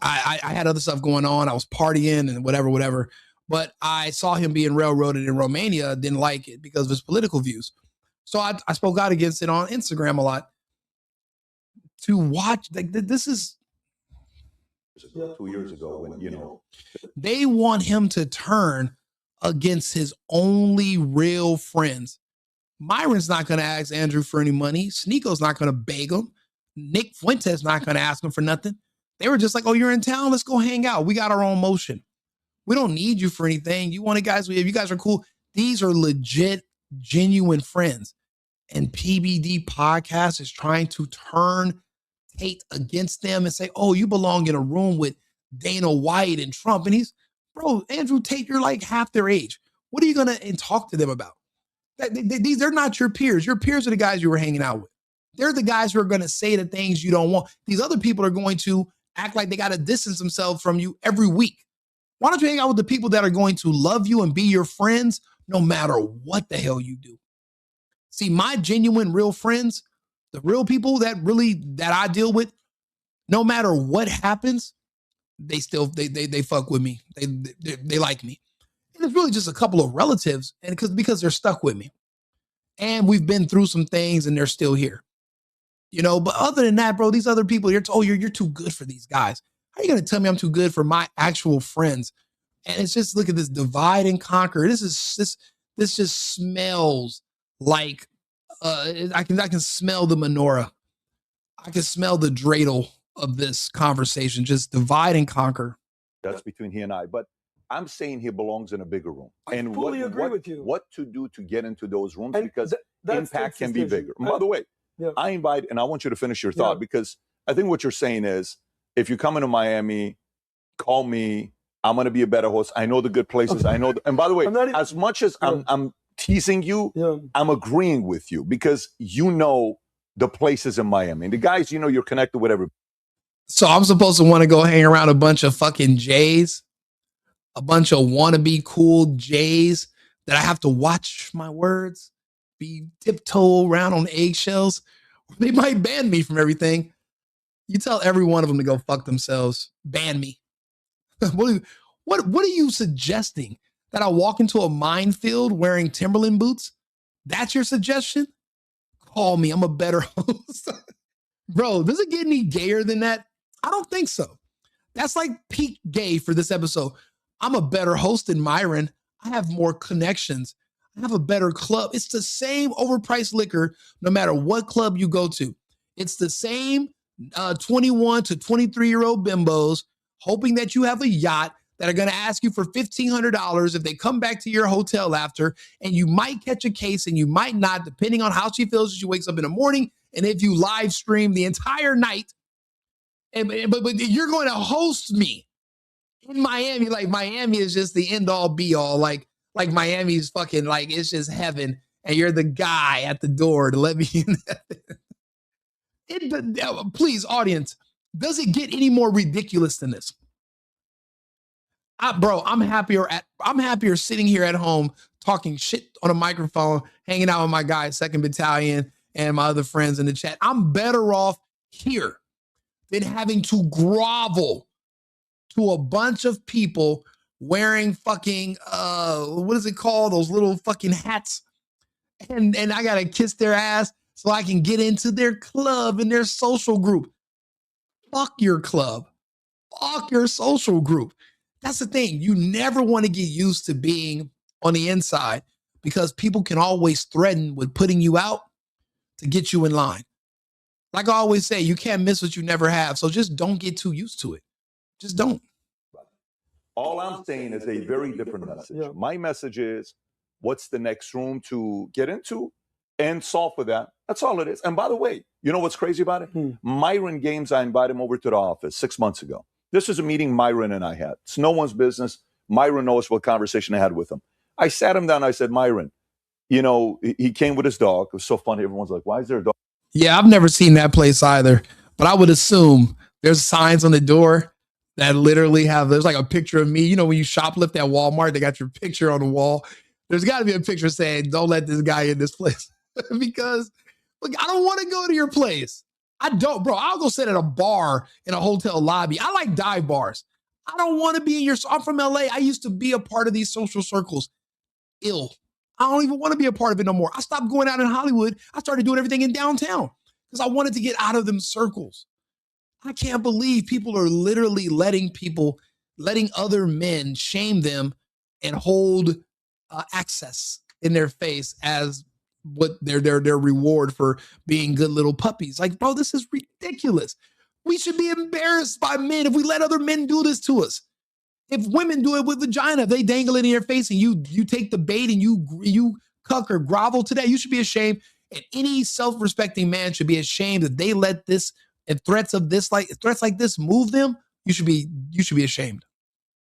I had other stuff going on. I was partying and whatever. But I saw him being railroaded in Romania, didn't like it because of his political views. So I spoke out against it on Instagram a lot. To watch, like, this is 2 years ago when, they want him to turn against his only real friends. Myron's not going to ask Andrew for any money. Sneeko's not going to beg him. Nick Fuentes not going to ask him for nothing. They were just like, oh, you're in town? Let's go hang out. We got our own motion. We don't need you for anything. You want to guys, if you guys are cool. These are legit, genuine friends. And PBD Podcast is trying to turn Tate against them and say, oh, you belong in a room with Dana White and Trump. And bro, Andrew Tate, you're like half their age. What are you going to talk to them about? They're not your peers. Your peers are the guys you were hanging out with. They're the guys who are going to say the things you don't want. These other people are going to act like they got to distance themselves from you every week. Why don't you hang out with the people that are going to love you and be your friends no matter what the hell you do? See, my genuine, real friends, the real people that I deal with, no matter what happens, they fuck with me. They like me. And it's really just a couple of relatives, and because they're stuck with me. And we've been through some things and they're still here. But other than that, bro, these other people, you're too good for these guys. How are you going to tell me I'm too good for my actual friends? And it's just, look at this divide and conquer. This just smells like I can smell the menorah. I can smell the dreidel of this conversation. Just divide and conquer. That's between he and I. But I'm saying he belongs in a bigger room. I fully agree with you. What to do to get into those rooms, And because impact can be bigger. And by the way, yeah. I invite, and I want you to finish your thought, because I think what you're saying is, if you come into Miami, call me. I'm going to be a better host. I know the good places. I know. And by the way, as much as I'm teasing you, I'm agreeing with you, because you know the places in Miami. And the guys, you know, you're connected with everybody. So I'm supposed to want to go hang around a bunch of fucking Jays, a bunch of wannabe cool Jays that I have to watch my words, be tiptoe around on eggshells. They might ban me from everything. You tell every one of them to go fuck themselves. Ban me. What are you suggesting? That I walk into a minefield wearing Timberland boots? That's your suggestion? Call me. I'm a better host. Bro, does it get any gayer than that? I don't think so. That's like peak gay for this episode. I'm a better host than Myron. I have more connections. I have a better club. It's the same overpriced liquor no matter what club you go to. It's the same 21 to 23-year-old bimbos hoping that you have a yacht that are going to ask you for $1,500 if they come back to your hotel after, and you might catch a case and you might not, depending on how she feels as she wakes up in the morning and if you live stream the entire night. But you're going to host me in Miami. Like Miami is just the end all be all. Like Miami's fucking like, it's just heaven. And you're the guy at the door to let me in. Please, audience, does it get any more ridiculous than this? Bro, I'm happier sitting here at home talking shit on a microphone, hanging out with my guys, 2nd Battalion, and my other friends in the chat. I'm better off here than having to grovel to a bunch of people wearing fucking, what is it called? Those little fucking hats. And I got to kiss their ass so I can get into their club and their social group. Fuck your club. Fuck your social group. That's the thing. You never want to get used to being on the inside, because people can always threaten with putting you out to get you in line. Like I always say, you can't miss what you never have. So just don't get too used to it. Just don't. All I'm saying is a very different message. Yeah. My message is, what's the next room to get into and solve for that. That's all it is. And by the way, you know what's crazy about it? Myron Games, I invited him over to the office 6 months ago. This is a meeting Myron and I had. It's no one's business. Myron knows what conversation I had with him. I sat him down. I said, Myron, you know, he came with his dog. It was so funny. Everyone's like, why is there a dog? Yeah, I've never seen that place either. But I would assume there's signs on the door that literally there's like a picture of me. You know, when you shoplift at Walmart, they got your picture on the wall. There's got to be a picture saying, don't let this guy in this place. Because look, I don't want to go to your place. I don't, bro. I'll go sit at a bar in a hotel lobby. I like dive bars. I don't want to be in your, I'm from LA. I used to be a part of these social circles. I don't even want to be a part of it no more. I stopped going out in Hollywood. I started doing everything in downtown because I wanted to get out of them circles. I can't believe people are literally letting other men shame them and hold access in their face as what their reward for being good little puppies. Like, bro, this is ridiculous. We should be embarrassed by men if we let other men do this to us. If women do it with vagina, if they dangle it in your face and you take the bait and you cuck or grovel to that, you should be ashamed. And any self-respecting man should be ashamed that they let this, if threats like this move them. You should be ashamed.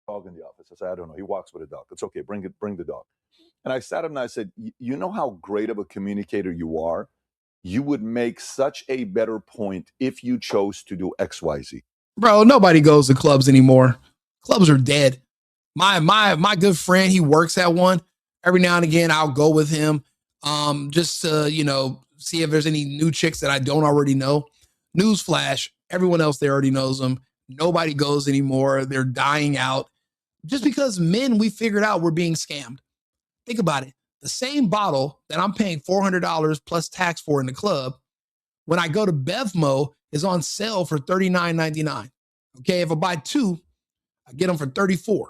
Dog in the office. I said, I don't know. He walks with a dog. It's okay. Bring the dog. And I sat him and I said, you know how great of a communicator you are? You would make such a better point if you chose to do XYZ. Bro, nobody goes to clubs anymore. Clubs are dead. My good friend, he works at one. Every now and again, I'll go with him just to, see if there's any new chicks that I don't already know. Newsflash, everyone else there already knows them. Nobody goes anymore. They're dying out. Just because men, we figured out we're being scammed. Think about it. The same bottle that I'm paying $400 plus tax for in the club, when I go to Bevmo, is on sale for $39.99. Okay, if I buy two, I get them for $34.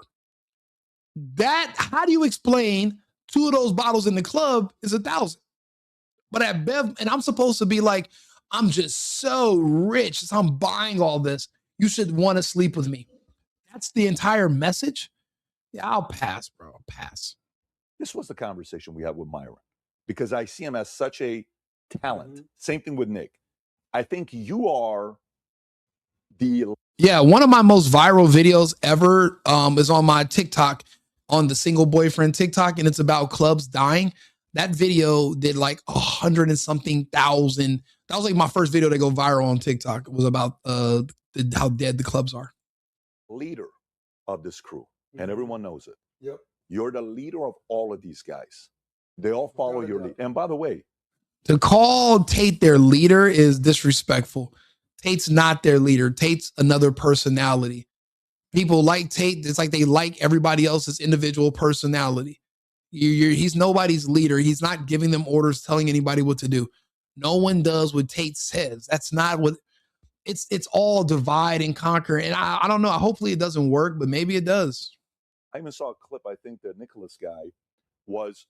How do you explain two of those bottles in the club is $1,000? But at Bev, and I'm supposed to be like, I'm just so rich, so I'm buying all this. You should want to sleep with me. That's the entire message. Yeah, I'll pass, bro. I'll pass. This was the conversation we had with Myron, because I see him as such a talent. Same thing with Nick. I think you are one of my most viral videos ever is on my TikTok, on the Single Boyfriend TikTok, and it's about clubs dying. That video did like 100 and something thousand. That was like my first video to go viral on TikTok. It was about how dead the clubs are. Leader of this crew, and everyone knows it. Yep. You're the leader of all of these guys. They all follow your lead. And by the way, to call Tate their leader is disrespectful. Tate's not their leader. Tate's another personality. People like Tate. It's like they like everybody else's individual personality. He's nobody's leader. He's not giving them orders, telling anybody what to do. No one does what Tate says. That's not what it's all divide and conquer. And I don't know. Hopefully it doesn't work, but maybe it does. I even saw a clip. I think the Nicholas guy was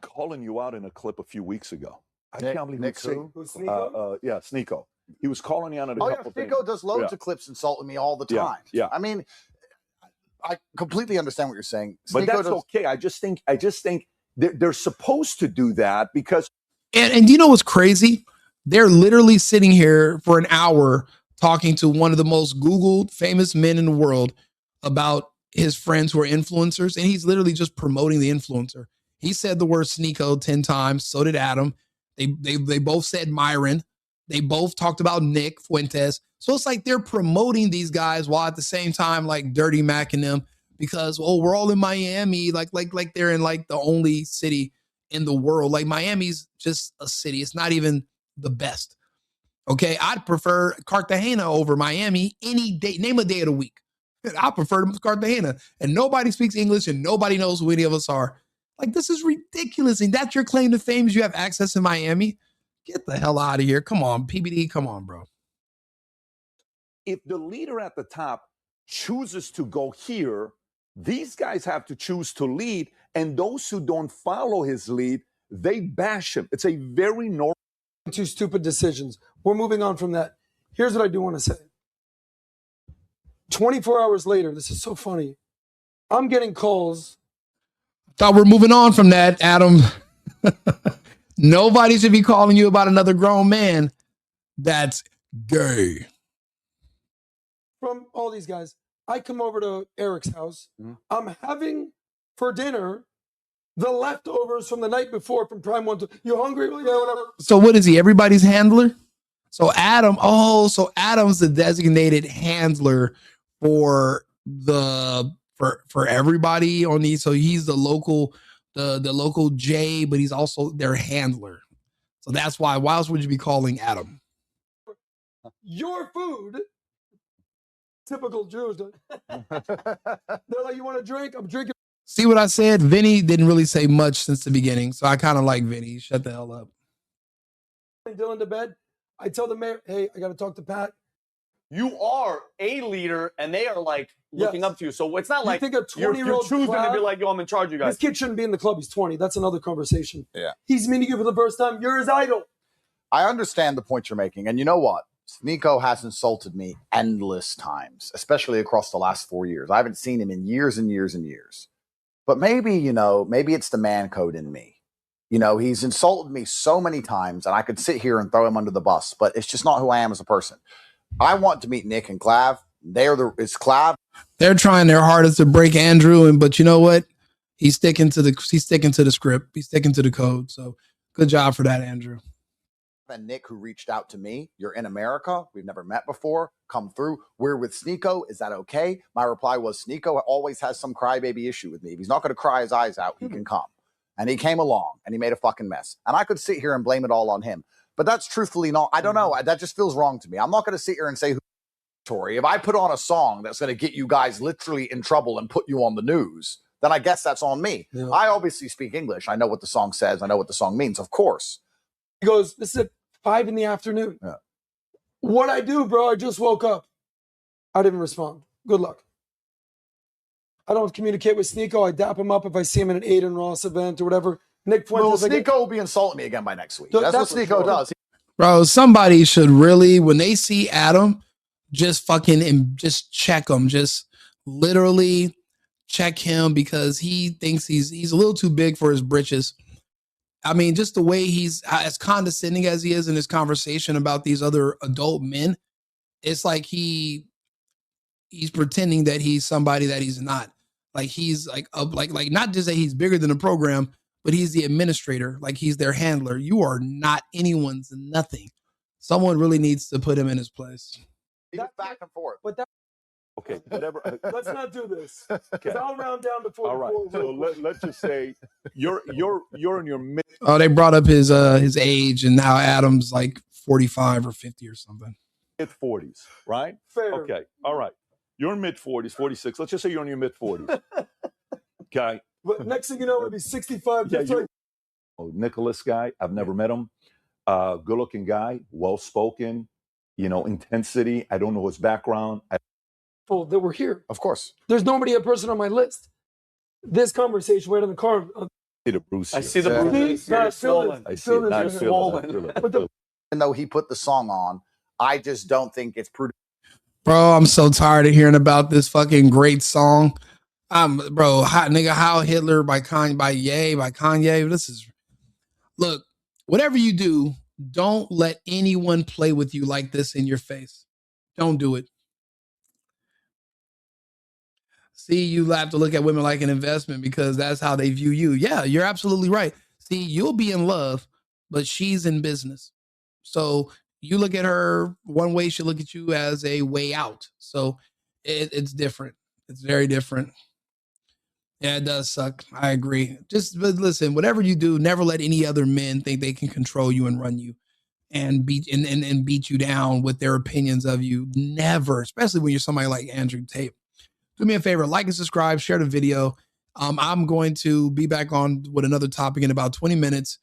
calling you out in a clip a few weeks ago. I can't believe Nick yeah, Sneeko. He was calling you out on a couple things. Sneeko does loads of clips insulting me all the time. Yeah. I mean, I completely understand what you're saying. But that's okay. I just think they're supposed to do that because. And you know what's crazy? They're literally sitting here for an hour talking to one of the most Googled famous men in the world about his friends who are influencers. And he's literally just promoting the influencer. He said the word Sneeko 10 times. So did Adam. They both said Myron. They both talked about Nick Fuentes. So it's like they're promoting these guys while at the same time like dirty macking them because, we're all in Miami. Like they're in like the only city in the world. Like Miami's just a city. It's not even the best. Okay. I'd prefer Cartagena over Miami any day. Name a day of the week. I prefer Cartagena, and nobody speaks English and nobody knows who any of us are. Like, this is ridiculous. And that's your claim to fame is you have access in Miami. Get the hell out of here. Come on, PBD. Come on, bro. If the leader at the top chooses to go here, these guys have to choose to lead. And those who don't follow his lead, they bash him. It's a very normal. Two stupid decisions. We're moving on from that. Here's what I do want to say. 24 hours later, this is so funny. I'm getting calls. Thought we're moving on from that, Adam. Nobody should be calling you about another grown man that's gay. From all these guys, I come over to Eric's house. I'm having for dinner the leftovers from the night before from Prime 1. You hungry? Yeah, whatever. So what is he? Everybody's handler? So Adam's the designated handler for everybody on these. So he's the local J, but he's also their handler. So that's why else would you be calling Adam? Your food. Typical Jews. They're like, you want a drink? I'm drinking. See what I said? Vinny didn't really say much since the beginning. So I kind of like Vinny. Shut the hell up. Dylan to bed. I tell the mayor, hey, I got to talk to Pat. You are a leader, and they are like looking up to you. So it's not like think a 20-year-old you're choosing to be like, yo, I'm in charge of you guys. This kid shouldn't be in the club. He's 20. That's another conversation. Yeah. He's meeting you for the first time. You're his idol. I understand the point you're making. And you know what? Sneeko has insulted me endless times, especially across the last 4 years. I haven't seen him in years and years and years. But maybe it's the man code in me. He's insulted me so many times, and I could sit here and throw him under the bus, but it's just not who I am as a person. I want to meet Nick and Clav. It's Clav. They're trying their hardest to break Andrew, but you know what? He's sticking to the script. He's sticking to the code. So good job for that, Andrew. And Nick, who reached out to me, you're in America. We've never met before. Come through. We're with Sneeko. Is that okay? My reply was, Sneeko always has some crybaby issue with me. If he's not going to cry his eyes out, he can come. And he came along and he made a fucking mess. And I could sit here and blame it all on him. But that's truthfully not, I don't know. That just feels wrong to me. I'm not going to sit here and say, Tori, if I put on a song that's going to get you guys literally in trouble and put you on the news, then I guess that's on me. Yeah. I obviously speak English. I know what the song says. I know what the song means, of course. He goes, this is at 5 p.m. Yeah. What I do, bro, I just woke up. I didn't respond. Good luck. I don't communicate with Sneeko. I dap him up if I see him at an Aiden Ross event or whatever. Nick Fuentes. Sneeko will be insulting me again by next week. That's what Sneeko does. Bro, somebody should really, when they see Adam, just fucking and just check him. Just literally check him because he thinks he's a little too big for his britches. I mean, just the way he's as condescending as he is in his conversation about these other adult men, it's like he's pretending that he's somebody that he's not. Like he's like not just that he's bigger than the program, but he's the administrator. Like he's their handler. You are not anyone's nothing. Someone really needs to put him in his place. Back and forth. But that, Okay, whatever. let's not do this. Because I'll round down to 44. All right. So let's just say you're in your mid. Oh, they brought up his age, and now Adam's like 45 or 50 or something. Mid-40s, right? Fair. Okay. All right. You're in mid-40s, 46. Let's just say you're in your mid-40s. Okay. But next thing you know, it'll be 65. Yeah, just like, Nicholas guy. I've never met him. Good-looking guy, well-spoken. Intensity. I don't know his background. that were here. Of course. There's nobody a person on my list. This conversation right in the car. The Bruce. I see the bruises. Yeah. You're swollen. I see it. You're swollen. Even though he put the song on, I just don't think it's prudent. Bro, I'm so tired of hearing about this fucking great song. Heil Hitler by Kanye. This is, look, whatever you do, don't let anyone play with you like this in your face. Don't do it. See, you have to look at women like an investment because that's how they view you. Yeah, you're absolutely right. See, you'll be in love, but she's in business. So you look at her one way, she'll look at you as a way out. So it's different. It's very different. Yeah, it does suck. I agree. But listen, whatever you do, never let any other men think they can control you and run you and beat you down with their opinions of you. Never, especially when you're somebody like Andrew Tate. Do me a favor, like and subscribe, share the video. I'm going to be back on with another topic in about 20 minutes.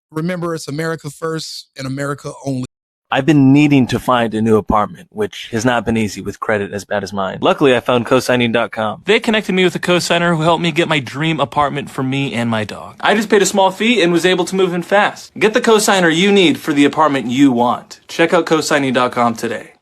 Remember, it's America first and America only. I've been needing to find a new apartment, which has not been easy with credit as bad as mine. Luckily, I found cosigning.com. They connected me with a cosigner who helped me get my dream apartment for me and my dog. I just paid a small fee and was able to move in fast. Get the cosigner you need for the apartment you want. Check out cosigning.com today.